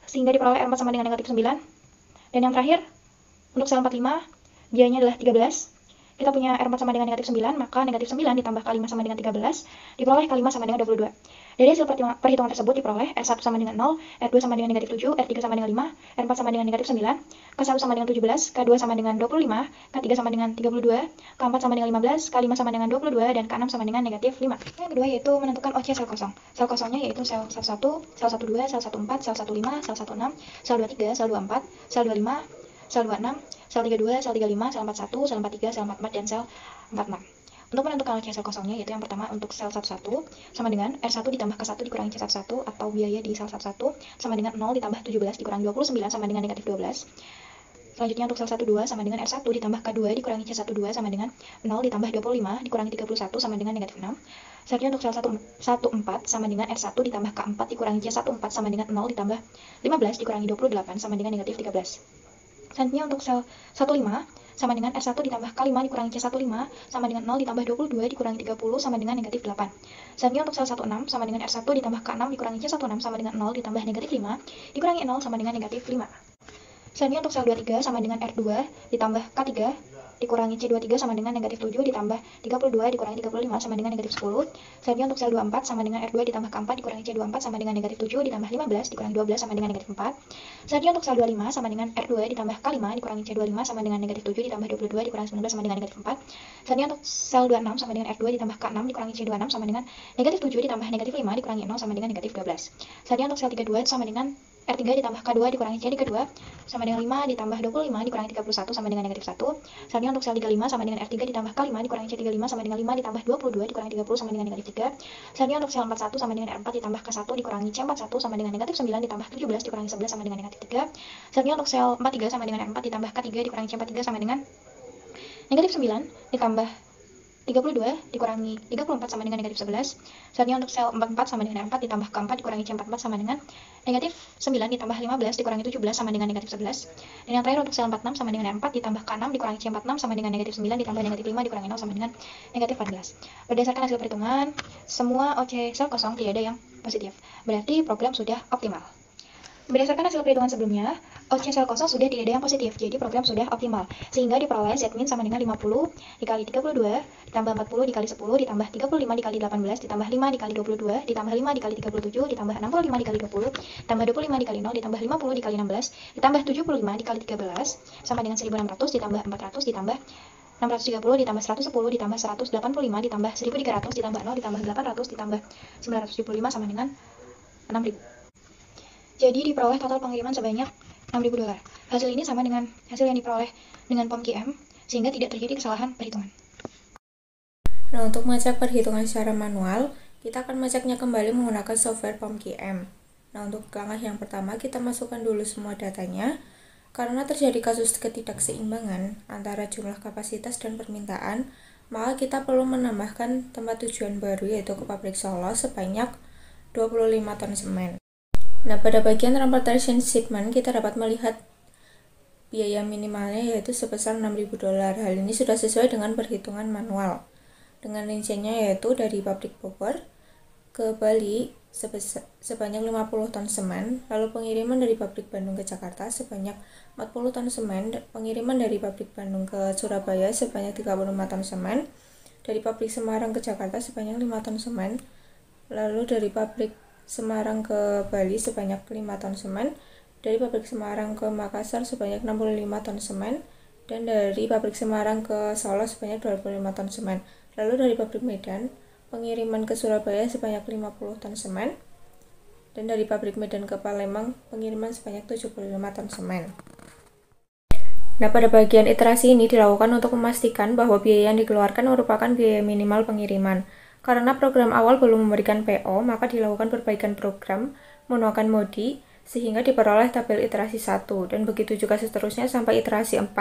Speaker 6: sehingga diperoleh R4 sama dengan negatif 9. Dan yang terakhir, untuk sel 45, biayanya adalah 13. Kita punya R4 sama dengan negatif 9, maka negatif 9 ditambah K5 sama dengan 13, diperoleh K5 sama dengan 22. Dari hasil perhitungan tersebut diperoleh R1 sama dengan 0, R2 sama dengan negatif 7, R3 sama dengan 5, R4 sama dengan negatif 9, K1 sama dengan 17, K2 sama dengan 25, K3 sama dengan 32, K4 sama dengan 15, K5 sama dengan 22, dan K6 sama dengan negatif 5. Yang kedua yaitu menentukan OC sel kosong. Sel kosongnya yaitu sel 1, sel 12, sel 14, sel 15, sel 16, sel 23, sel 24, sel 25, sel 26, sel 32, sel 35, sel 41, sel 43, sel 44, dan sel 46. Untuk menentukan OC sel kosongnya yaitu yang pertama untuk sel 11 sama dengan R1 ditambah K1 dikurangi C11 atau biaya di sel 11 sama dengan 0 ditambah 17 dikurangi 29 sama dengan negatif 12. Selanjutnya untuk sel 12 sama dengan R1 ditambah K2 dikurangi C12 sama dengan 0 ditambah 25 dikurangi 31 sama dengan negatif 6. Selanjutnya untuk sel 14 sama dengan R1 ditambah K4 dikurangi C14 sama dengan 0 ditambah 15 dikurangi 28 sama dengan negatif 13. Selanjutnya untuk sel 15 sama dengan R1 ditambah K5 dikurangi C15 sama dengan 0 ditambah 22 dikurangi 30 sama dengan negatif 8. Selanjutnya untuk sel 16 sama dengan R1 ditambah K6 dikurangi C16 sama dengan 0 ditambah negatif 5 dikurangi 0 sama dengan negatif 5. Selanjutnya untuk sel 23 sama dengan R2 ditambah K3 dikurangi C23 sama dengan negatif 7 ditambah 32 dikurangi 35 sama dengan negatif 10. Selanjutnya untuk sel 24 sama dengan R2 ditambah K4 dikurangi C24 sama dengan negatif 7 ditambah 15 dikurangi 12 sama dengan negatif 4. Selanjutnya untuk sel 25 sama dengan R2 ditambah K5 dikurangi C25 sama dengan negatif 7 ditambah 22 dikurangi 19 sama dengan negatif 4. Selanjutnya untuk sel 26 sama dengan R2 ditambah K6 dikurangi C26 sama dengan negatif 7 ditambah negatif 5 dikurangi 0 sama dengan negatif 12. Selanjutnya untuk sel 32 sama dengan R3 ditambah K2 dikurangi C32 sama dengan 5 ditambah 25 dikurangi 31 sama dengan negatif 1. Selanjutnya untuk sel 35 sama dengan R3 ditambah K5 dikurangi C35 sama dengan 5 ditambah 22 dikurangi 30 sama dengan negatif 3. Selanjutnya untuk sel 41 sama dengan R4 ditambah K1 dikurangi C41 sama dengan negatif 9 ditambah 17 dikurangi 11 sama dengan negatif 3. Selanjutnya untuk sel 43 sama dengan R4 ditambah K3 dikurangi C43 sama dengan negatif 9 ditambah 32 dikurangi 34 sama dengan negatif 11. Selanjutnya untuk sel 44 sama dengan R4 ditambah K4 dikurangi C44 sama dengan negatif 9 ditambah 15 dikurangi 17 sama dengan negatif 11. Dan yang terakhir untuk sel 46 sama dengan R4 ditambah K6 dikurangi C46 sama dengan negatif 9 ditambah negatif 5 dikurangi 0 sama dengan negatif 14. Berdasarkan hasil perhitungan, semua OC sel kosong tidak ada yang positif. Berarti program sudah optimal. Berdasarkan hasil perhitungan sebelumnya, OC sel kosong sudah tidak ada yang positif, jadi program sudah optimal. Sehingga diperoleh Z-min sama dengan 50 dikali 32, ditambah 40 dikali 10, ditambah 35 dikali 18, ditambah 5 dikali 22, ditambah 5 dikali 37, ditambah 65 dikali 20, ditambah 25 dikali 0, ditambah 50 dikali 16, ditambah 75 dikali 13, sama dengan 1600, ditambah 400, ditambah 630, ditambah 110, ditambah 185, ditambah 1300, ditambah 0, ditambah 800, ditambah 975 sama dengan 6000. Jadi diperoleh total pengiriman sebanyak $6.000. Hasil ini sama dengan hasil yang diperoleh dengan POM-QM, sehingga tidak terjadi kesalahan perhitungan.
Speaker 7: Nah, untuk mengecek perhitungan secara manual, kita akan mengeceknya kembali menggunakan software POM-QM. Nah, untuk langkah yang pertama, kita masukkan dulu semua datanya. Karena terjadi kasus ketidakseimbangan antara jumlah kapasitas dan permintaan, maka kita perlu menambahkan tempat tujuan baru yaitu ke pabrik Solo sebanyak 25 ton semen. Nah, pada bagian transportation shipment kita dapat melihat biaya minimalnya yaitu sebesar $6.000. Hal ini sudah sesuai dengan perhitungan manual. Dengan rinciannya yaitu dari pabrik Bogor ke Bali sebanyak 50 ton semen, lalu pengiriman dari pabrik Bandung ke Jakarta sebanyak 40 ton semen, pengiriman dari pabrik Bandung ke Surabaya sebanyak 35 ton semen, dari pabrik Semarang ke Jakarta sebanyak 5 ton semen, lalu dari pabrik Semarang ke Bali sebanyak 5 ton semen, dari pabrik Semarang ke Makassar sebanyak 65 ton semen, dan dari pabrik Semarang ke Solo sebanyak 25 ton semen. Lalu dari pabrik Medan, pengiriman ke Surabaya sebanyak 50 ton semen, dan dari pabrik Medan ke Palembang, pengiriman sebanyak 75 ton semen. Nah, pada bagian iterasi ini dilakukan untuk memastikan bahwa biaya yang dikeluarkan merupakan biaya minimal pengiriman. Karena program awal belum memberikan PO, maka dilakukan perbaikan program menggunakan modi, sehingga diperoleh tabel iterasi 1, dan begitu juga seterusnya sampai iterasi 4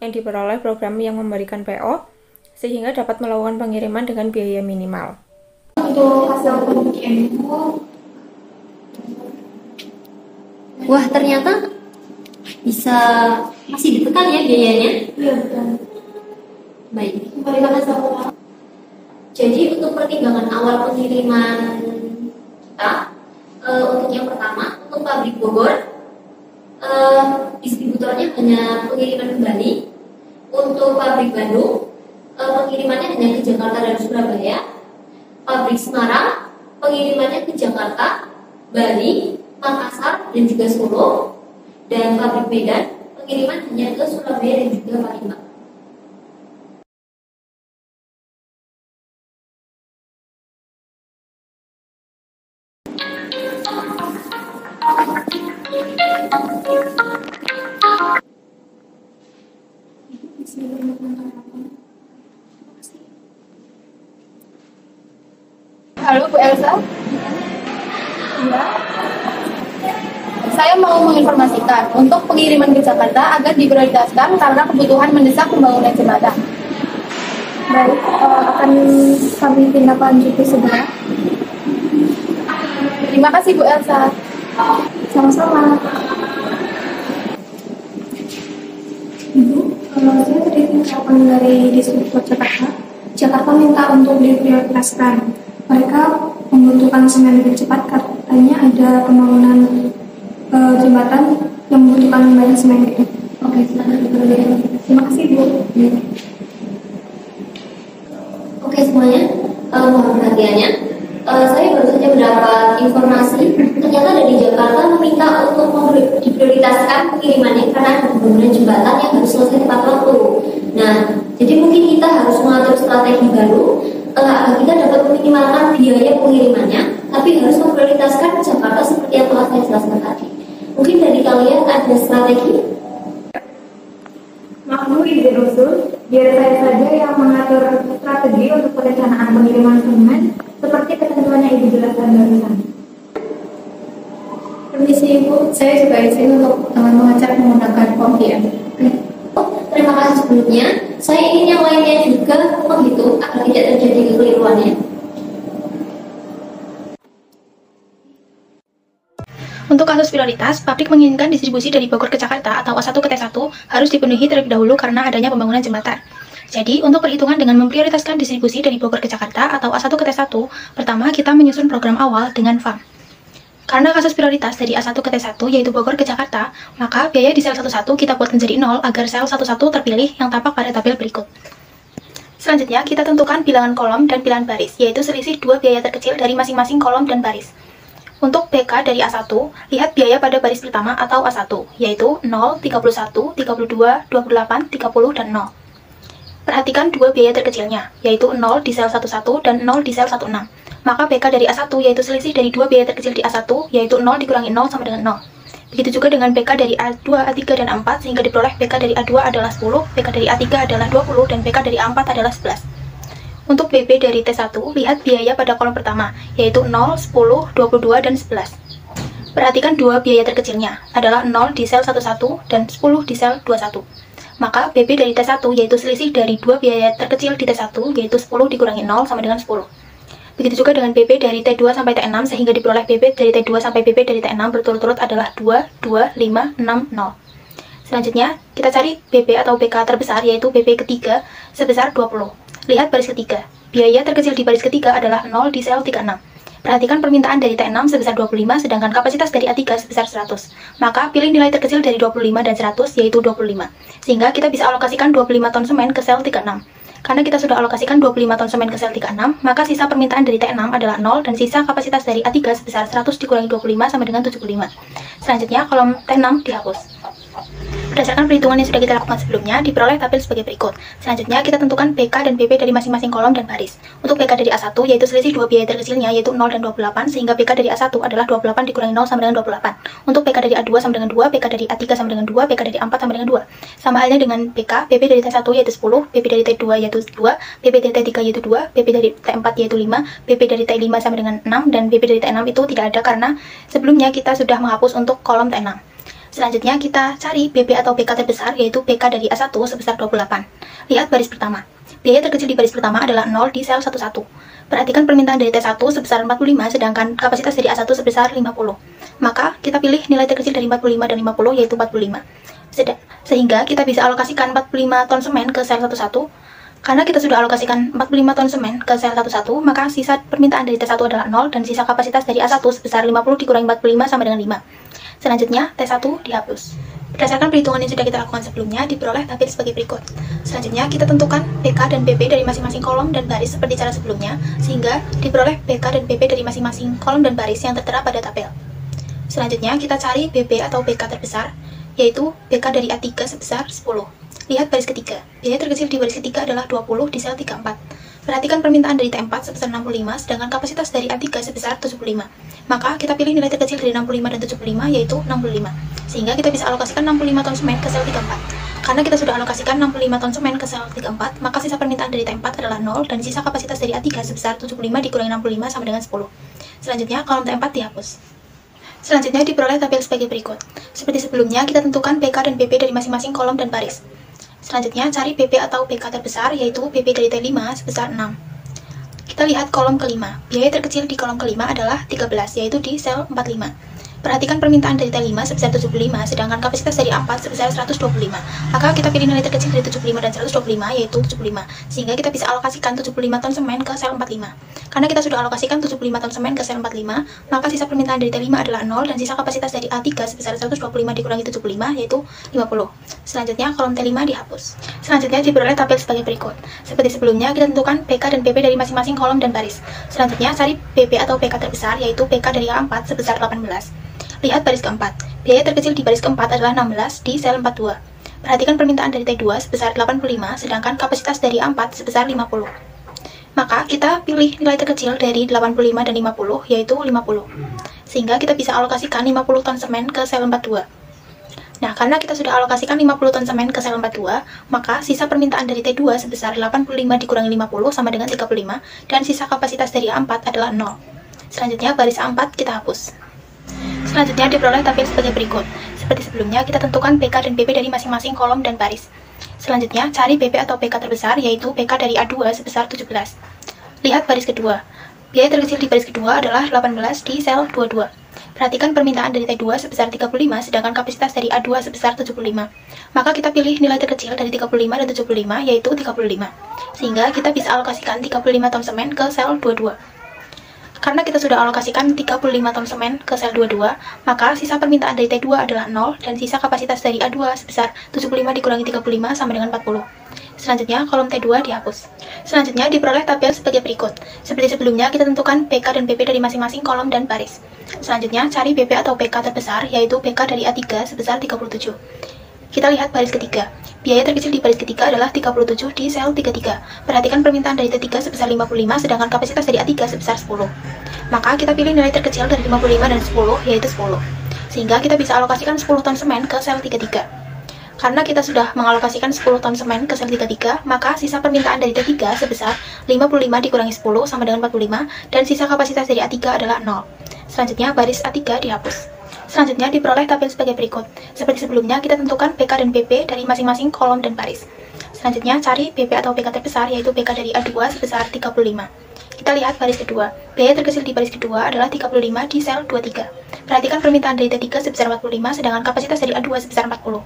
Speaker 7: yang diperoleh program yang memberikan PO, sehingga dapat melakukan pengiriman dengan biaya minimal.
Speaker 3: Untuk hasil POM-QM itu,
Speaker 2: Wah, ternyata bisa masih ditekan ya biayanya.
Speaker 3: iya betul.
Speaker 2: Baik.
Speaker 3: Kembalikan hasil POM.
Speaker 2: Jadi untuk pertimbangan awal pengiriman kita, untuk yang pertama, untuk pabrik Bogor, distributornya hanya pengiriman kembali. Untuk pabrik Bandung, pengirimannya hanya ke Jakarta dan Surabaya. Pabrik Semarang, pengirimannya ke Jakarta, Bali, Makassar, dan juga Solo. Dan pabrik Medan, pengiriman hanya ke Surabaya dan juga Palembang.
Speaker 4: Halo Bu Elsa. Iya. Saya mau menginformasikan untuk pengiriman ke Jakarta agar diprioritaskan karena kebutuhan mendesak pembangunan jembatan.
Speaker 3: Baik, akan kami tindak lanjuti segera.
Speaker 4: Terima kasih Bu Elsa.
Speaker 3: Sama-sama. Ibu, saya tadi ucapan dari Distributor Jakarta. Jakarta minta untuk diprioritaskan. Mereka membutuhkan semen lebih cepat, katanya ada pembangunan jembatan yang membutuhkan banyak semen itu. Oke, terima kasih Bu.
Speaker 2: Oke semuanya, mohon perhatiannya. Saya baru saja mendapat informasi ternyata dari Jakarta meminta untuk diprioritaskan pengirimannya karena ada pembangunan jembatan yang harus selesai tepat waktu. Nah, jadi mungkin kita harus mengatur strategi baru agar kita dapat meminimalkan biaya pengirimannya, tapi harus memprioritaskan Jakarta seperti yang telah saya jelaskan tadi. Mungkin dari kalian ada strategi?
Speaker 3: Maklum izin usul, biar saya saja yang mengatur strategi untuk perencanaan pengiriman semen seperti ketentuan yang Ibu jelaskan barusan.
Speaker 4: Permisi Ibu, saya juga izin untuk mengecek menggunakan POM-QM.
Speaker 2: Terima kasih sebelumnya. Saya ingin yang lainnya juga menghitung agar tidak terjadi kekeliruannya.
Speaker 5: Untuk kasus prioritas, pabrik menginginkan distribusi dari Bogor ke Jakarta atau A1 ke T1 harus dipenuhi terlebih dahulu karena adanya pembangunan jembatan. Jadi, untuk perhitungan dengan memprioritaskan distribusi dari Bogor ke Jakarta atau A1 ke T1, pertama kita menyusun program awal dengan FAM. Karena kasus prioritas dari A1 ke T1 yaitu Bogor ke Jakarta, maka biaya di sel 11 kita buat menjadi 0 agar sel 11 terpilih yang tampak pada tabel berikut. Selanjutnya, kita tentukan bilangan kolom dan bilangan baris, yaitu selisih dua biaya terkecil dari masing-masing kolom dan baris. Untuk BK dari A1, lihat biaya pada baris pertama atau A1, yaitu 0, 31, 32, 28, 30, dan 0. Perhatikan dua biaya terkecilnya, yaitu 0 di sel 11 dan 0 di sel 16. maka BK dari A1 yaitu selisih dari dua biaya terkecil di A1, yaitu 0 dikurangi 0 sama dengan 0. Begitu juga dengan BK dari A2, A3, dan A4, sehingga diperoleh BK dari A2 adalah 10, BK dari A3 adalah 20, dan BK dari A4 adalah 11. Untuk BP dari T1, lihat biaya pada kolom pertama, yaitu 0, 10, 22, dan 11. Perhatikan dua biaya terkecilnya, adalah 0 di sel 11 dan 10 di sel 21. Maka BP dari T1 yaitu selisih dari dua biaya terkecil di T1, yaitu 10 dikurangi 0 sama dengan 10. Begitu juga dengan BP dari T2 sampai T6, sehingga diperoleh BP dari T2 sampai BP dari T6 berturut-turut adalah 2, 2, 5, 6, 0. Selanjutnya, kita cari BP atau BK terbesar, yaitu BP ketiga sebesar 20. Lihat baris ketiga. Biaya terkecil di baris ketiga adalah 0 di sel 36. Perhatikan permintaan dari T6 sebesar 25, sedangkan kapasitas dari A3 sebesar 100. Maka, pilih nilai terkecil dari 25 dan 100, yaitu 25. Sehingga kita bisa alokasikan 25 ton semen ke sel 36. Karena kita sudah alokasikan 25 ton semen ke sel 36, maka sisa permintaan dari T6 adalah 0 dan sisa kapasitas dari A3 sebesar 100 dikurangi 25 sama dengan 75. Selanjutnya, kolom T6 dihapus. Berdasarkan perhitungan yang sudah kita lakukan sebelumnya, diperoleh tabel sebagai berikut. Selanjutnya, kita tentukan BK dan BP dari masing-masing kolom dan baris. Untuk BK dari A1, yaitu selisih dua biaya terkecilnya, yaitu 0 dan 28, sehingga BK dari A1 adalah 28 dikurangi 0 sama dengan 28. Untuk BK dari A2 sama dengan 2, BK dari A3 sama dengan 2, BK dari A4 sama dengan 2. Sama halnya dengan BK, BP dari T1 yaitu 10, BP dari T2 yaitu 2, BP dari T3 yaitu 2, BP dari T4 yaitu 5, BP dari T5 sama dengan 6, dan BP dari T6 itu tidak ada karena sebelumnya kita sudah menghapus untuk kolom T6. Selanjutnya kita cari BP atau BK terbesar, yaitu BK dari A1 sebesar 28. Lihat baris pertama. Biaya terkecil di baris pertama adalah 0 di sel 11. Perhatikan permintaan dari T1 sebesar 45, sedangkan kapasitas dari A1 sebesar 50. Maka kita pilih nilai terkecil dari 45 dan 50, yaitu 45. Sehingga kita bisa alokasikan 45 ton semen ke sel 11. Karena kita sudah alokasikan 45 ton semen ke sel 11, maka sisa permintaan dari T1 adalah 0 dan sisa kapasitas dari A1 sebesar 50 dikurangi 45 sama dengan 5. Selanjutnya, T1 dihapus. Berdasarkan perhitungan yang sudah kita lakukan sebelumnya, diperoleh tabel sebagai berikut. Selanjutnya, kita tentukan BK dan BP dari masing-masing kolom dan baris seperti cara sebelumnya, sehingga diperoleh BK dan BP dari masing-masing kolom dan baris yang tertera pada tabel. Selanjutnya, kita cari BP atau BK terbesar, yaitu BK dari A3 sebesar 10. Lihat baris ketiga. Biaya terkecil di baris ketiga adalah 20 di sel 34. Perhatikan permintaan dari T4 sebesar 65, sedangkan kapasitas dari A3 sebesar 75. Maka kita pilih nilai terkecil dari 65 dan 75, yaitu 65. Sehingga kita bisa alokasikan 65 ton semen ke sel 34. Karena kita sudah alokasikan 65 ton semen ke sel 34, maka sisa permintaan dari T4 adalah 0 dan sisa kapasitas dari A3 sebesar 75 dikurangi 65 sama dengan 10. Selanjutnya, kolom T4 dihapus. Selanjutnya diperoleh tabel sebagai berikut. Seperti sebelumnya, kita tentukan BK dan BP dari masing-masing kolom dan baris. Selanjutnya, cari BP atau BK terbesar, yaitu BP dari T5 sebesar 6. Kita lihat kolom kelima. Biaya terkecil di kolom kelima adalah 13, yaitu di sel 45. Perhatikan permintaan dari T5 sebesar 75, sedangkan kapasitas dari A4 sebesar 125. Maka kita pilih nilai terkecil dari 75 dan 125, yaitu 75. Sehingga kita bisa alokasikan 75 ton semen ke sel 45. Karena kita sudah alokasikan 75 ton semen ke sel 45, maka sisa permintaan dari T5 adalah 0 dan sisa kapasitas dari A3 sebesar 125 dikurangi 75, yaitu 50. Selanjutnya, kolom T5 dihapus. Selanjutnya diperoleh tabel sebagai berikut. Seperti sebelumnya, kita tentukan BK dan BP dari masing-masing kolom dan baris. Selanjutnya, cari BP atau BK terbesar, yaitu BK dari A4 sebesar 18. Lihat baris keempat. Biaya terkecil di baris keempat adalah 16 di sel 42. Perhatikan permintaan dari T2 sebesar 85, sedangkan kapasitas dari A4 sebesar 50. Maka kita pilih nilai terkecil dari 85 dan 50, yaitu 50. Sehingga kita bisa alokasikan 50 ton semen ke sel 42. Nah, karena kita sudah alokasikan 50 ton semen ke sel 42, maka sisa permintaan dari T2 sebesar 85 dikurangi 50 sama dengan 35, dan sisa kapasitas dari A4 adalah 0. Selanjutnya, baris A4 kita hapus. Selanjutnya diperoleh tabel sebagai berikut. Seperti sebelumnya, kita tentukan BK dan BP dari masing-masing kolom dan baris. Selanjutnya, cari BP atau BK terbesar, yaitu BK dari A2 sebesar 17. Lihat baris kedua. Biaya terkecil di baris kedua adalah 18 di sel 22. Perhatikan permintaan dari T2 sebesar 35, sedangkan kapasitas dari A2 sebesar 75. Maka kita pilih nilai terkecil dari 35 dan 75, yaitu 35. Sehingga kita bisa alokasikan 35 ton semen ke sel 22. Karena kita sudah alokasikan 35 ton semen ke sel 22, maka sisa permintaan dari T2 adalah 0 dan sisa kapasitas dari A2 sebesar 75 dikurangi 35 sama dengan 40. Selanjutnya, kolom T2 dihapus. Selanjutnya, diperoleh tabel sebagai berikut. Seperti sebelumnya, kita tentukan BK dan BP dari masing-masing kolom dan baris. Selanjutnya, cari BP atau BK terbesar, yaitu BK dari A3 sebesar 37.
Speaker 6: Kita lihat baris ketiga. Biaya terkecil di baris ketiga adalah 37 di sel 33. Perhatikan permintaan dari T3 sebesar 55, sedangkan kapasitas dari A3 sebesar 10. Maka kita pilih nilai terkecil dari 55 dan 10, yaitu 10. Sehingga kita bisa alokasikan 10 ton semen ke sel 33. Karena kita sudah mengalokasikan 10 ton semen ke sel 33, maka sisa permintaan dari T3 sebesar 55 dikurangi 10 sama dengan 45, dan sisa kapasitas dari A3 adalah 0. Selanjutnya, baris A3 dihapus. Selanjutnya, diperoleh tabel sebagai berikut. Seperti sebelumnya, kita tentukan PK dan PP dari masing-masing kolom dan baris. Selanjutnya, cari PP atau PK terbesar, yaitu PK dari A2 sebesar 35. Kita lihat baris kedua. Biaya terkecil di baris kedua adalah 35 di sel 23. Perhatikan permintaan dari T3 sebesar 45, sedangkan kapasitas dari A2 sebesar 40.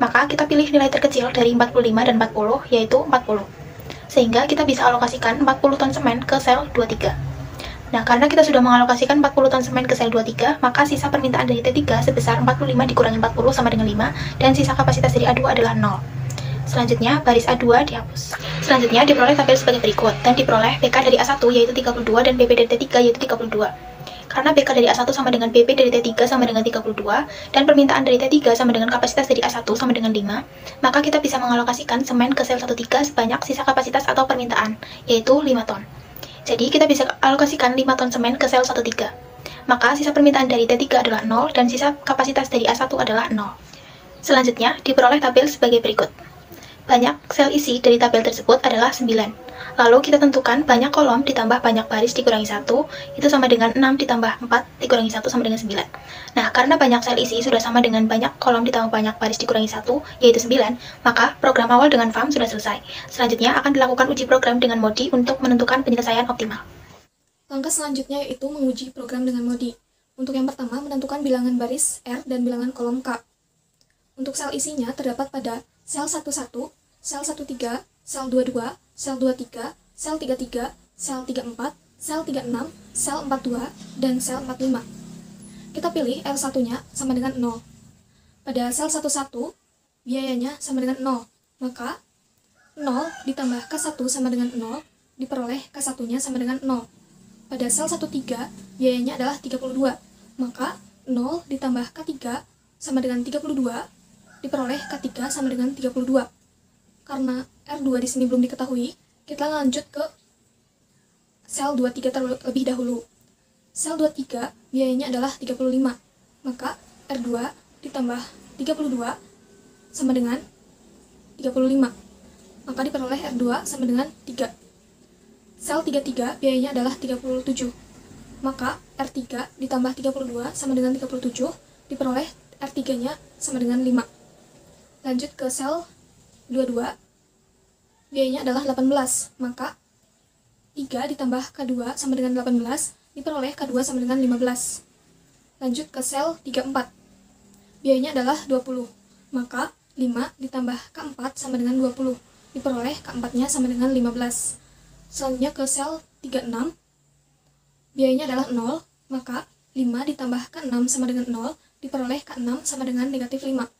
Speaker 6: Maka kita pilih nilai terkecil dari 45 dan 40, yaitu 40. Sehingga kita bisa alokasikan 40 ton semen ke sel 23. Nah, karena kita sudah mengalokasikan 40 ton semen ke sel 23, maka sisa permintaan dari T3 sebesar 45 dikurangi 40 sama dengan 5, dan sisa kapasitas dari A2 adalah 0. Selanjutnya, baris A2 dihapus. Selanjutnya, diperoleh tabel sebagai berikut, dan diperoleh PK dari A1 yaitu 32, dan PP dari T3 yaitu 32. Karena PK dari A1 sama dengan PP dari T3 sama dengan 32, dan permintaan dari T3 sama dengan kapasitas dari A1 sama dengan 5, maka kita bisa mengalokasikan semen ke sel 13 sebanyak sisa kapasitas atau permintaan, yaitu 5 ton. Jadi, kita bisa alokasikan 5 ton semen ke sel 13. Maka, sisa permintaan dari T3 adalah 0, dan sisa kapasitas dari A1 adalah 0. Selanjutnya, diperoleh tabel sebagai berikut. Banyak sel isi dari tabel tersebut adalah 9. Lalu, kita tentukan banyak kolom ditambah banyak baris dikurangi 1, itu sama dengan 6 ditambah 4 dikurangi 1 sama dengan 9. Nah, karena banyak sel isi sudah sama dengan banyak kolom ditambah banyak baris dikurangi 1, yaitu 9, maka program awal dengan FAM sudah selesai. Selanjutnya akan dilakukan uji program dengan MODI untuk menentukan penyelesaian optimal.
Speaker 3: Langkah selanjutnya yaitu menguji program dengan MODI. Untuk yang pertama, menentukan bilangan baris R dan bilangan kolom K. Untuk sel isinya terdapat pada sel 11, sel 13, sel 22, sel 23, sel 33, sel 34, sel 36, sel 42, dan sel 45. Kita pilih L1-nya sama dengan 0. Pada sel 11, biayanya sama dengan 0, maka 0 ditambah K1 sama dengan 0, diperoleh K1-nya sama dengan 0. Pada sel 13, biayanya adalah 32, maka 0 ditambah K3 sama dengan 32, diperoleh K3 sama dengan 32. Karena R2 di sini belum diketahui, kita lanjut ke sel 23 terlebih dahulu. Sel 23 biayanya adalah 35, maka R2 ditambah 32 sama dengan 35, maka diperoleh R2 sama dengan 3. Sel 33 biayanya adalah 37, maka R3 ditambah 32 sama dengan 37, diperoleh R3-nya sama dengan 5. Lanjut ke sel 22, biayanya adalah 18, maka 3 ditambah K2 sama dengan 18, diperoleh K2 sama dengan 15. Lanjut ke sel 34, biayanya adalah 20, maka 5 ditambah K4 sama dengan 20, diperoleh K4-nya sama dengan 15. Selanjutnya ke sel 36, biayanya adalah 0, maka 5 ditambah K6 sama dengan 0, diperoleh K6 sama dengan negatif 5.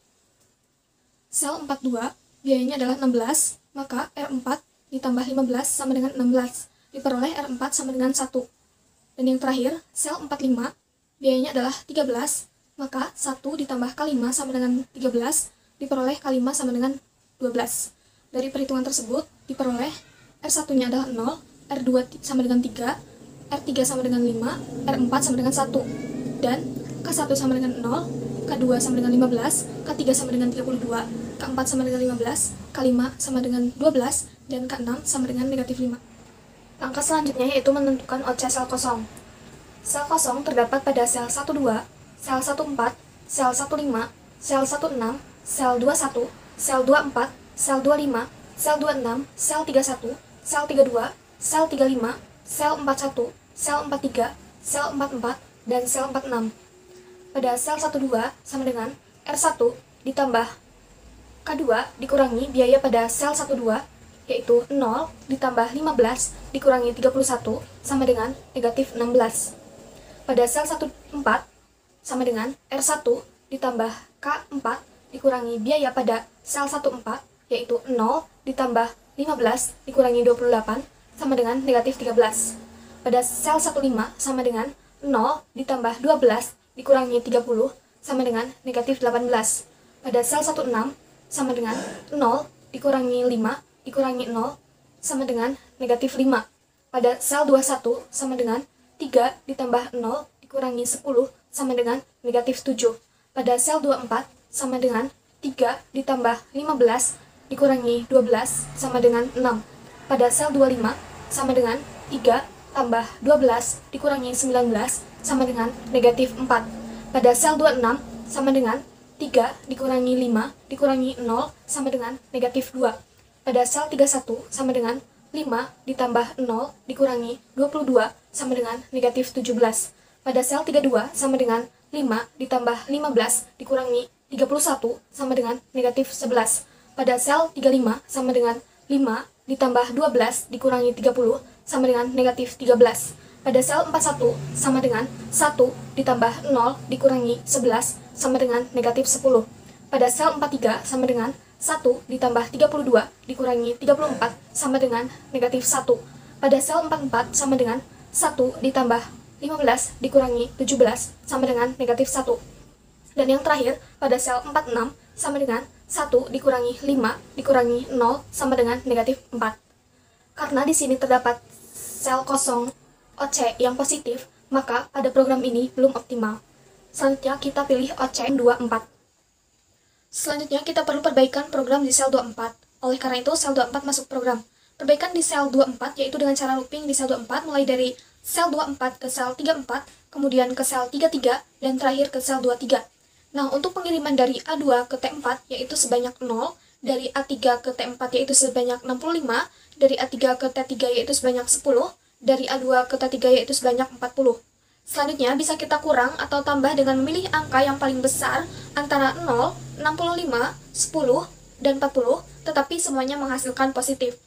Speaker 3: Sel 42, biayanya adalah 16, maka R4 ditambah 15 sama dengan 16, diperoleh R4 sama dengan 1. Dan yang terakhir, sel 45, biayanya adalah 13, maka 1 ditambah K5 sama dengan 13, diperoleh K5 sama dengan 12. Dari perhitungan tersebut, diperoleh R1-nya adalah 0, R2 sama dengan 3, R3 sama dengan 5, R4 sama dengan 1, dan K1 sama dengan 0, K2 sama dengan 15, K3 sama dengan 32, K4 sama dengan 15, K5 sama dengan 12, dan K6 sama dengan negatif 5. Langkah selanjutnya yaitu menentukan OC sel kosong. Sel kosong terdapat pada sel 12, sel 14, sel 15, sel 16, sel 21, sel 24, sel 25, sel 26, sel 31, sel 32, sel 35, sel 41, sel 43, sel 44, dan sel 46. Pada sel 12 sama dengan R1 ditambah K2 dikurangi biaya pada sel 12, yaitu 0 ditambah 15 dikurangi 31 sama dengan negatif 16. Pada sel 14 sama dengan R1 ditambah K4 dikurangi biaya pada sel 14, yaitu 0 ditambah 15 dikurangi 28 sama dengan negatif 13. Pada sel 15 sama dengan 0 ditambah 12 dikurangi 30 sama dengan negatif 18. pada sel 16 sama dengan 0 dikurangi 5 dikurangi 0 sama dengan negatif 5. Pada sel 21 sama dengan 3 ditambah 0 dikurangi 10 sama dengan negatif 7. Pada sel 24 sama dengan 3 ditambah 15 dikurangi 12 sama dengan 6. Pada sel 25 sama dengan 3 tambah 12 dikurangi 19 sama dengan negatif 4. Pada sel 26 sama dengan 3 dikurangi 5 dikurangi 0 sama dengan negatif 2. Pada sel 31 sama dengan 5 ditambah 0 dikurangi 22 sama dengan negatif 17. Pada sel 32 sama dengan 5 ditambah 15 dikurangi 31 sama dengan negatif 11. Pada sel 35 sama dengan 5 ditambah 12 dikurangi 30 sama dengan negatif 13. Pada sel 41 sama dengan 1 ditambah 0 dikurangi 11 sama dengan negatif 10. Pada sel 43 sama dengan 1 ditambah 32 dikurangi 34 sama dengan negatif 1. Pada sel 44 sama dengan 1 ditambah 15 dikurangi 17 sama dengan negatif 1. Dan yang terakhir, pada sel 46 sama dengan 1 dikurangi 5 dikurangi 0 sama dengan negatif 4. Karena di sini terdapat sel kosong OC yang positif, maka pada program ini belum optimal. Selanjutnya kita pilih OC 24. Selanjutnya kita perlu perbaikan program di sel 24. Oleh karena itu sel 24 masuk program. Perbaikan di sel 24 yaitu dengan cara looping di sel 24 mulai dari sel 24 ke sel 34, kemudian ke sel 33, dan terakhir ke sel 23. Nah, untuk pengiriman dari A2 ke T4 yaitu sebanyak 0, dari A3 ke T4 yaitu sebanyak 65, dari A3 ke T3 yaitu sebanyak 10, dari A2 ke T3 yaitu sebanyak 40. Selanjutnya bisa kita kurang atau tambah dengan memilih angka yang paling besar antara 0, 65, 10, dan 40, tetapi semuanya menghasilkan positif.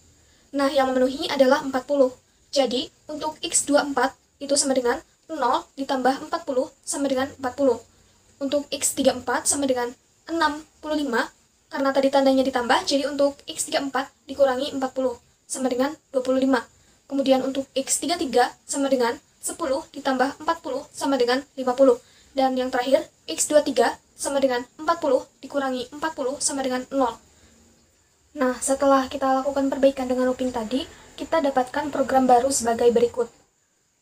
Speaker 3: Nah, yang memenuhi adalah 40. Jadi, untuk X24 itu sama dengan 0 ditambah 40 sama dengan 40. Untuk X34 sama dengan 65, karena tadi tandanya ditambah, jadi untuk X34 dikurangi 40 sama dengan 25. Kemudian untuk X33 sama dengan 10 ditambah 40 sama dengan 50. Dan yang terakhir, X23 sama dengan 40 dikurangi 40 sama dengan 0. Nah, setelah kita lakukan perbaikan dengan looping tadi, kita dapatkan program baru sebagai berikut.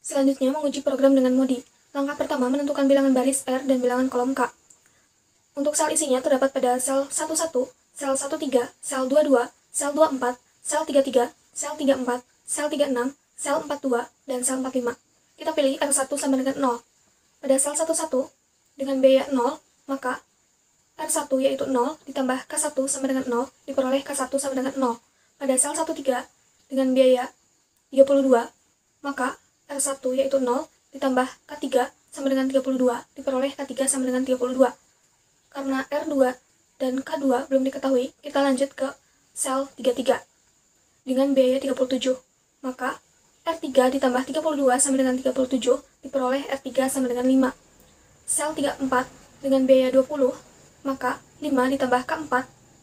Speaker 3: Selanjutnya, menguji program dengan modi. Langkah pertama, menentukan bilangan baris R dan bilangan kolom K. Untuk sel isinya terdapat pada sel 11, sel 13, sel 22, sel 24, sel 33, sel 34, sel 36, sel 42, dan sel 45. Kita pilih R1 sama dengan 0. Pada sel 11 dengan biaya 0, maka R1 yaitu 0 ditambah K1 sama dengan 0 diperoleh K1 sama dengan 0. Pada sel 13 dengan biaya 32, maka R1 yaitu 0 ditambah K3 sama dengan 32 diperoleh K3 sama dengan 32. Karena R2 dan K2 belum diketahui, kita lanjut ke sel 33 dengan biaya 37. Maka R3 ditambah 32 sama dengan 37 diperoleh R3 sama dengan 5. Sel 34 dengan biaya 20, maka 5 ditambah K4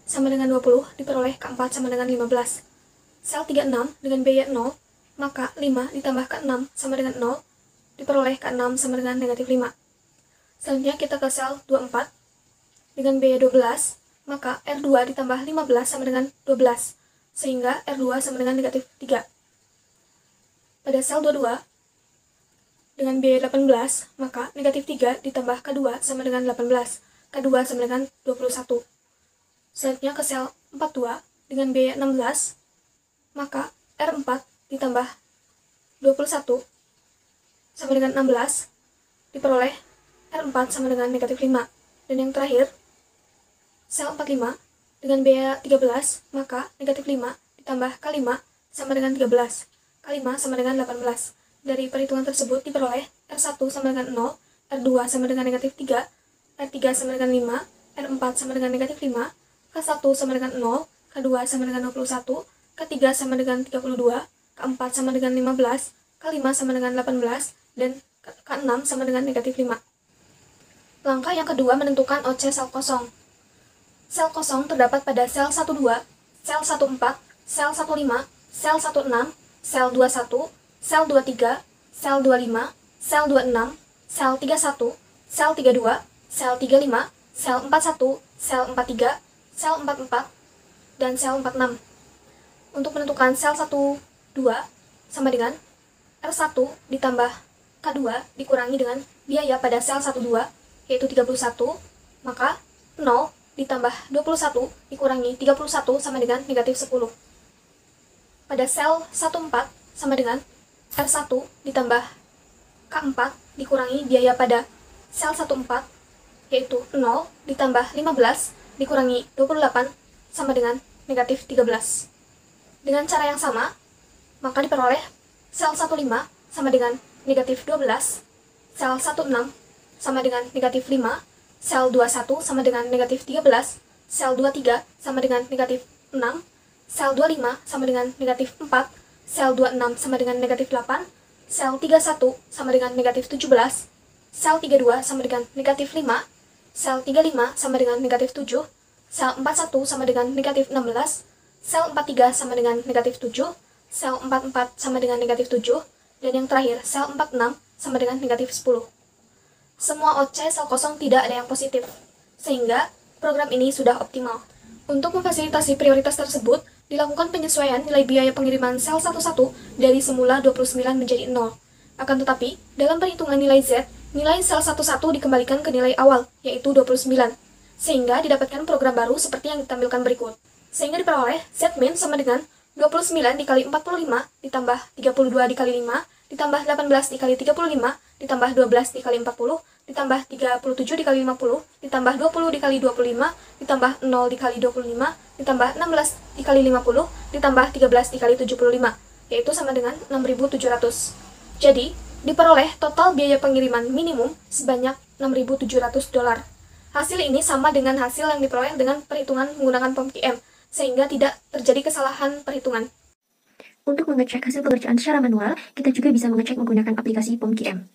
Speaker 3: sama dengan 20 diperoleh K4 sama dengan 15. Sel 36 dengan biaya 0, maka 5 ditambah K6 sama dengan 0 diperoleh K6 sama dengan negatif 5. Selanjutnya kita ke sel 24 dengan biaya 12, maka R2 ditambah 15 sama dengan 12, sehingga R2 sama dengan negatif 3. Pada sel 22 dengan biaya 18, maka negatif 3 ditambah K2 sama dengan 18, K2 sama dengan 21. Selanjutnya ke sel 42 dengan biaya 16, maka R4 ditambah 21 sama dengan 16 diperoleh R4 sama dengan negatif 5. Dan yang terakhir, sel 45 dengan biaya 13, maka negatif 5 ditambah K5 sama dengan 13, K5 sama dengan 18. Dari perhitungan tersebut diperoleh R1 sama dengan 0, R2 sama dengan negatif 3, R3 sama dengan 5, R4 sama dengan negatif 5, K1 sama dengan 0, K2 sama dengan 21, K3 sama dengan 32, K4 sama dengan 15, K5 sama dengan 18, dan K6 sama dengan negatif 5. Langkah yang kedua, menentukan OC sel kosong. Sel kosong terdapat pada sel 12, sel 14, sel 15, sel 16, sel 21, sel 23, sel 25, sel 26, sel 31, sel 32, sel 35, sel 41, sel 43, sel 44, dan sel 46. Untuk menentukan sel 1, 2 sama dengan R1 ditambah K2 dikurangi dengan biaya pada sel 1, 2, yaitu 31, maka 0 ditambah 21 dikurangi 31 sama dengan negatif 10. Pada sel 1, 4 sama dengan R1 ditambah K4 dikurangi biaya pada sel 1, 4, yaitu 0 ditambah 15 dikurangi 28 sama dengan negatif 13. Dengan cara yang sama, maka diperoleh sel 1, 5 sama dengan negatif 12, sel 1, 6 sama dengan negatif 5, sel 21 sama dengan negatif 13, sel 23 sama dengan negatif 6, sel 25 sama dengan negatif 4, sel 26 sama dengan negatif 8, sel 31 sama dengan negatif 17, sel 32 sama dengan negatif 5, sel 35 sama dengan negatif 7, sel 41 sama dengan negatif 16, sel 43 sama dengan negatif 7, sel 44 sama dengan negatif 7, dan yang terakhir sel 46 sama dengan negatif 10. Semua OC sel kosong tidak ada yang positif, sehingga program ini sudah optimal. Untuk memfasilitasi prioritas tersebut, dilakukan penyesuaian nilai biaya pengiriman sel 11 dari semula 29 menjadi 0. Akan tetapi, dalam perhitungan nilai Z, nilai sel 11 dikembalikan ke nilai awal, yaitu 29, sehingga didapatkan program baru seperti yang ditampilkan berikut. Sehingga diperoleh Z min sama dengan 29 dikali 45 ditambah 32 dikali 5 ditambah 18 dikali 35 ditambah 12 dikali 40 ditambah 37 dikali 50 ditambah 20 dikali 25 ditambah 0 dikali 25 ditambah 16 dikali 50 ditambah 13 dikali 75, yaitu sama dengan 6.700. Jadi, diperoleh total biaya pengiriman minimum sebanyak $6.700. Hasil ini sama dengan hasil yang diperoleh dengan perhitungan menggunakan POM-QM, sehingga tidak terjadi kesalahan perhitungan.
Speaker 6: Untuk mengecek hasil pengerjaan secara manual, kita juga bisa mengecek menggunakan aplikasi POM-QM.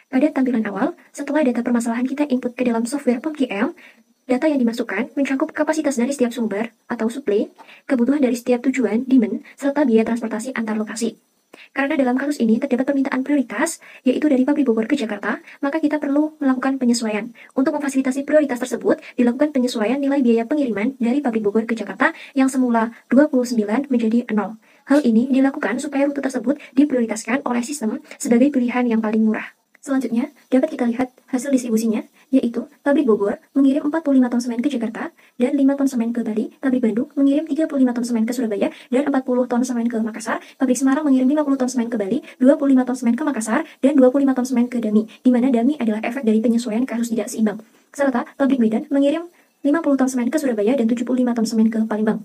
Speaker 6: Pada tampilan awal, setelah data permasalahan kita input ke dalam software POM-QM, data yang dimasukkan mencakup kapasitas dari setiap sumber atau suplai, kebutuhan dari setiap tujuan, demand, serta biaya transportasi antar lokasi. Karena dalam kasus ini terdapat permintaan prioritas, yaitu dari pabrik Bogor ke Jakarta, maka kita perlu melakukan penyesuaian. Untuk memfasilitasi prioritas tersebut, dilakukan penyesuaian nilai biaya pengiriman dari pabrik Bogor ke Jakarta yang semula 29 menjadi 0. Hal ini dilakukan supaya rute tersebut diprioritaskan oleh sistem sebagai pilihan yang paling murah. Selanjutnya, dapat kita lihat hasil distribusinya, yaitu pabrik Bogor mengirim 45 ton semen ke Jakarta dan 5 ton semen ke Bali, pabrik Bandung mengirim 35 ton semen ke Surabaya dan 40 ton semen ke Makassar, pabrik Semarang mengirim 50 ton semen ke Bali, 25 ton semen ke Makassar, dan 25 ton semen ke Dami, di mana Dami adalah efek dari penyesuaian kasus tidak seimbang. Serta pabrik Medan mengirim 50 ton semen ke Surabaya dan 75 ton semen ke Palembang.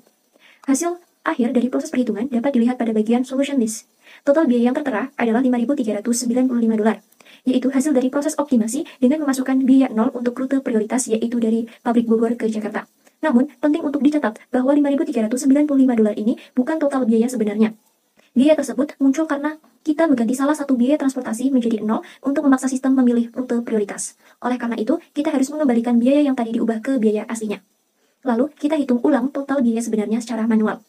Speaker 6: Hasil akhir dari proses perhitungan dapat dilihat pada bagian solution list. Total biaya yang tertera adalah $5.395, yaitu hasil dari proses optimasi dengan memasukkan biaya 0 untuk rute prioritas, yaitu dari pabrik Bogor ke Jakarta. Namun, penting untuk dicatat bahwa $5.395 ini bukan total biaya sebenarnya. Biaya tersebut muncul karena kita mengganti salah satu biaya transportasi menjadi 0 untuk memaksa sistem memilih rute prioritas. Oleh karena itu, kita harus mengembalikan biaya yang tadi diubah ke biaya aslinya. Lalu, kita hitung ulang total biaya sebenarnya secara manual.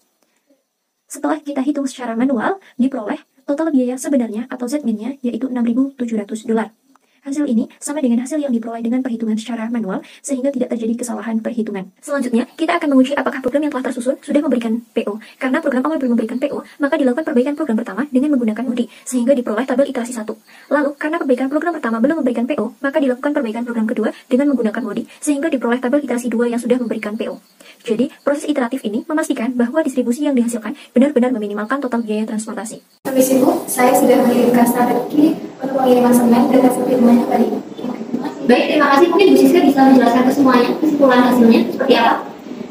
Speaker 6: Setelah kita hitung secara manual, diperoleh total biaya sebenarnya atau Z-min-nya yaitu $6.700. Hasil ini sama dengan hasil yang diperoleh dengan perhitungan secara manual, sehingga tidak terjadi kesalahan perhitungan. Selanjutnya, kita akan menguji apakah program yang telah tersusun sudah memberikan PO. Karena program awal belum memberikan PO, maka dilakukan perbaikan program pertama dengan menggunakan MODI, sehingga diperoleh tabel iterasi 1. Lalu, karena perbaikan program pertama belum memberikan PO, maka dilakukan perbaikan program kedua dengan menggunakan MODI, sehingga diperoleh tabel iterasi 2 yang sudah memberikan PO. Jadi, proses iteratif ini memastikan bahwa distribusi yang dihasilkan benar-benar meminimalkan total biaya transportasi.
Speaker 3: Sampai situ, saya sudah mengirimkan strategi untuk pengiriman semen dan hasil perhitungannya tadi.
Speaker 2: Baik, terima kasih. Mungkin Bu Siska bisa menjelaskan kesemuanya, kesimpulan hasilnya seperti apa?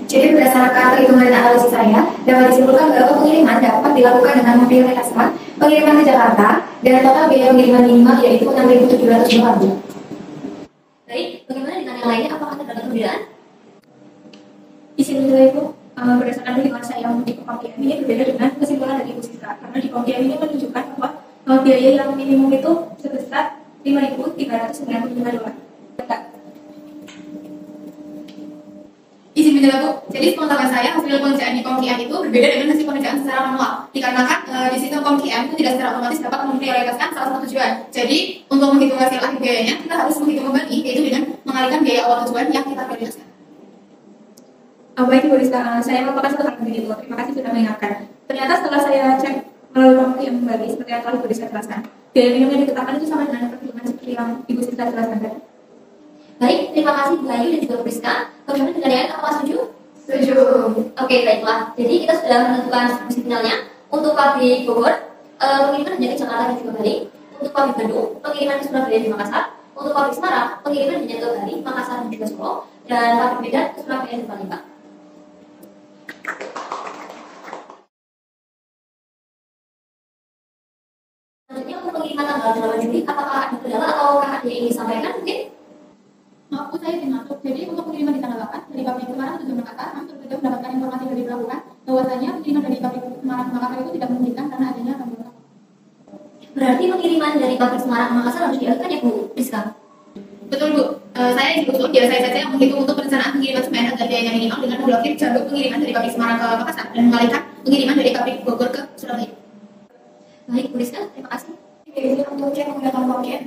Speaker 3: Jadi berdasarkan perhitungan dan analisis saya, dapat disimpulkan bahwa pengiriman dapat dilakukan dengan memprioritaskan pengiriman ke Jakarta dan total biaya pengiriman minimal yaitu $6.700.
Speaker 2: Baik, bagaimana dengan yang lainnya? Apakah terdapat perbedaan?
Speaker 3: Di sini juga itu berdasarkan perhitungan saya untuk POM-QM ini berbeda dengan kesimpulan dari Bu Siska, karena di POM-QM ini menunjukkan bahwa biaya yang minimum itu sebesar $5.395.
Speaker 4: Izin menjelaskan Bu, jadi sepengetahuan saya hasil pengerjaan di POM-QM itu berbeda dengan hasil pengerjaan secara manual. Dikarenakan di sistem POM-QM itu tidak secara otomatis dapat memprioritaskan salah satu tujuan. Jadi untuk menghitung hasil akhir biayanya, kita harus menghitung kembali, yaitu dengan mengalihkan biaya awal tujuan yang kita prioritaskan. Baik Ibu Rizka, saya merupakan satu hal begitu. Terima kasih sudah mengingatkan. Ternyata setelah saya cek melalui waktu yang kembali, seperti yang telah Ibu Rizka jelaskan, biaya minum yang ditetapkan itu sama dengan perhitungan seperti yang Ibu Rizka jelaskan tadi.
Speaker 2: Baik, terima kasih Bu Ayu dan juga Bu Rizka. Bagaimana dengan yang apakah setuju?
Speaker 4: Setuju.
Speaker 2: Oke, baiklah. Jadi kita sudah menentukan distribusi finalnya. Untuk pabrik Bogor, pengiriman hanya ke Jakarta dan juga Bali. Untuk pabrik Bandung, pengiriman ke Surabaya dan Makassar. Untuk pabrik Semarang, pengiriman hanya ke Bali, Makassar dan juga Solo. Dan pabrik Medan ke Surabaya dan Palembang. Selanjutnya untuk pengiriman tanggal 8 Juli, apakah ada kendala ataukah ada yang ingin disampaikan mungkin?
Speaker 4: Maaf Bu, saya ingin masuk. Jadi untuk pengiriman di tanggal 8 dari pabrik Semarang ke Makassar, kami sudah mendapatkan informasi dari pelabuhan bahwasanya pengiriman dari pabrik Semarang ke Makassar itu tidak memungkinkan karena adanya gangguan.
Speaker 2: Berarti pengiriman dari pabrik Semarang ke Makassar harus dialihkan ya Bu Rizka?
Speaker 4: Betul Bu, saya sebetulnya biasa saja yang menghitung untuk perencanaan pengiriman semen agar biayanya minimal dengan memblokir jalur pengiriman dari pabrik Semarang ke Makassar dan mengalihkan pengiriman dari pabrik Bogor ke Surabaya.
Speaker 2: Baik Bu Rizka, terima kasih.
Speaker 3: Jadi untuk cek menggunakan POMKM.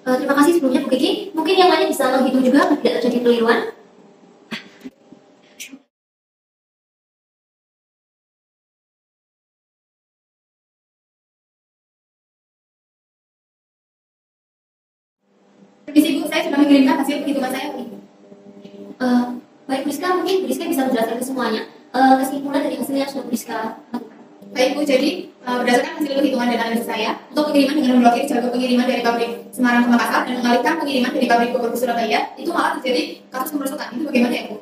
Speaker 2: Terima kasih sebelumnya Bu Kiki. Mungkin yang lain bisa menghitung juga agar tidak terjadi keliruan.
Speaker 4: Permisi Bu, saya sudah mengirimkan hasil perhitungan saya.
Speaker 2: Baik Bu Rizka, mungkin Bu Rizka bisa menjelaskan ke semuanya kesimpulan dari hasil yang sudah Bu Rizka lakukan.
Speaker 4: Baik Bu, jadi berdasarkan hasil perhitungan dan analisis saya, untuk pengiriman dengan memblokir jalur pengiriman dari pabrik Semarang ke Makassar dan mengalihkan pengiriman dari pabrik Bogor ke Surabaya, itu malah terjadi kasus kemerosotan. Itu bagaimana ya Bu?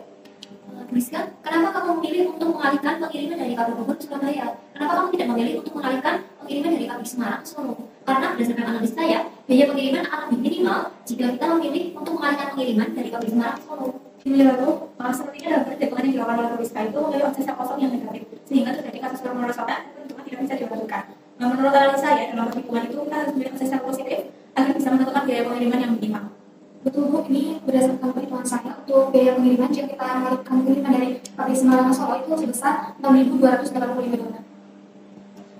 Speaker 2: Bu Rizka, kenapa kamu memilih untuk mengalihkan pengiriman dari pabrik Bogor ke Surabaya? Kenapa kamu tidak memilih untuk mengalihkan pengiriman dari pabrik Semarang ke Solo? Karena berdasarkan analisis saya, biaya pengiriman akan lebih minimal jika kita memilih untuk mengalihkan pengiriman dari pabrik Semarang ke Solo.
Speaker 4: Ini lalu, sepertinya dalam perhitungan yang dilakukan oleh Bu Rizka itu memilih omset yang kosong yang negatif, sehingga terjadi kasus kemerosotan dan perhitungan tidak bisa dilakukan. Nah, menurut analisa saya, dalam perhitungan itu kita harus memilih omset yang positif agar bisa menentukan biaya pengiriman yang minimal.
Speaker 3: Betul Bu, ini berdasarkan perhitungan saya untuk biaya pengiriman jika kita mengalihkan pengiriman dari pabrik Semarang ke Solo itu sebesar $6.285.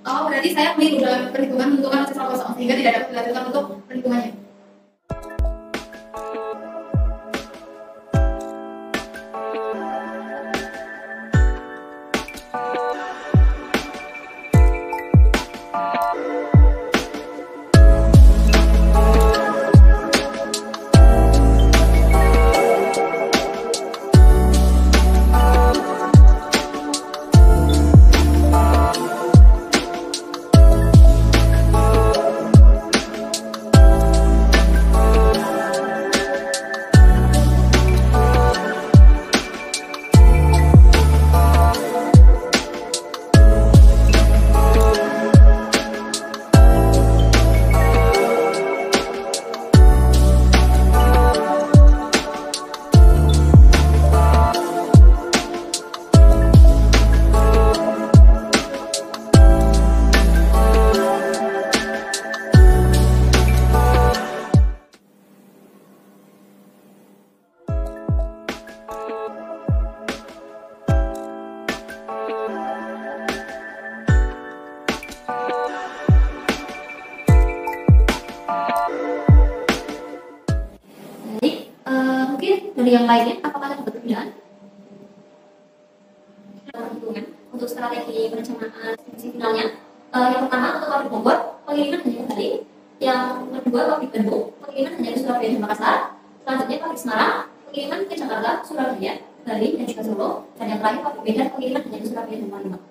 Speaker 4: Oh, berarti saya keliru dalam perhitungan menentukan omset yang kosong, sehingga tidak dapat dilakukan untuk perhitungannya.
Speaker 2: Dari yang lainnya, apakah ada perbedaan perhitungan untuk strategi perencanaan distribusi finalnya? Yang pertama untuk pabrik Bogor, pengiriman hanya ke Bali. Yang kedua pabrik Bandung, pengiriman hanya ke Surabaya dan Makassar. Selanjutnya pabrik Semarang, pengiriman ke Jakarta, Surabaya, Bali dan juga Solo. Dan yang terakhir pabrik Medan, pengiriman hanya ke Surabaya dan Palembang.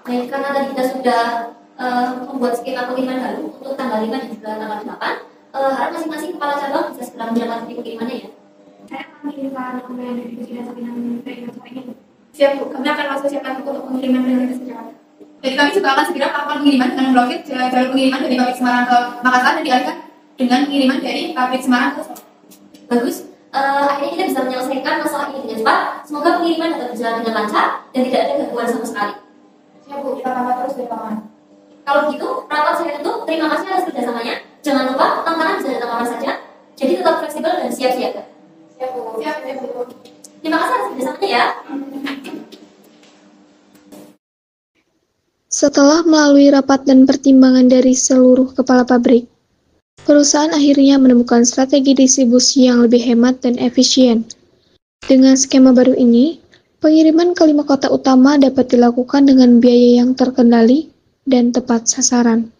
Speaker 2: Baik, karena tadi kita sudah membuat skema pengiriman baru untuk tanggal 5 dan juga tanggal 8, harap masing-masing kepala cabang bisa segera menjalankan pengirimannya ya.
Speaker 3: Saya akan mengirimkan dokumen dari divisi data finansial pengiriman sore ini.
Speaker 4: Siap Bu, kami akan langsung siapkan untuk pengiriman prioritas secepatnya. Jadi kami juga akan segera melakukan pengiriman dengan memblokir jalur pengiriman dari pabrik Semarang ke Makassar dan dialihkan dengan pengiriman dari pabrik Semarang ke Solo.
Speaker 2: Bagus, akhirnya kita bisa menyelesaikan masalah ini dengan cepat. Semoga pengiriman dapat berjalan dengan lancar dan tidak ada gangguan sama sekali.
Speaker 3: Siap Bu, kita pantau terus dari lapangan.
Speaker 2: Kalau begitu, rapat saya tutup. Terima kasih atas kerjasamanya. Jangan lupa, tantangan bisa datang kapan saja. Jadi tetap fleksibel dan siap siaga.
Speaker 3: Siap Bu.
Speaker 4: Siap Bu.
Speaker 2: Terima kasih atas kerjasamanya ya.
Speaker 1: Setelah melalui rapat dan pertimbangan dari seluruh kepala pabrik, perusahaan akhirnya menemukan strategi distribusi yang lebih hemat dan efisien. Dengan skema baru ini, Pengiriman ke 5 kota utama dapat dilakukan dengan biaya yang terkendali dan tepat sasaran.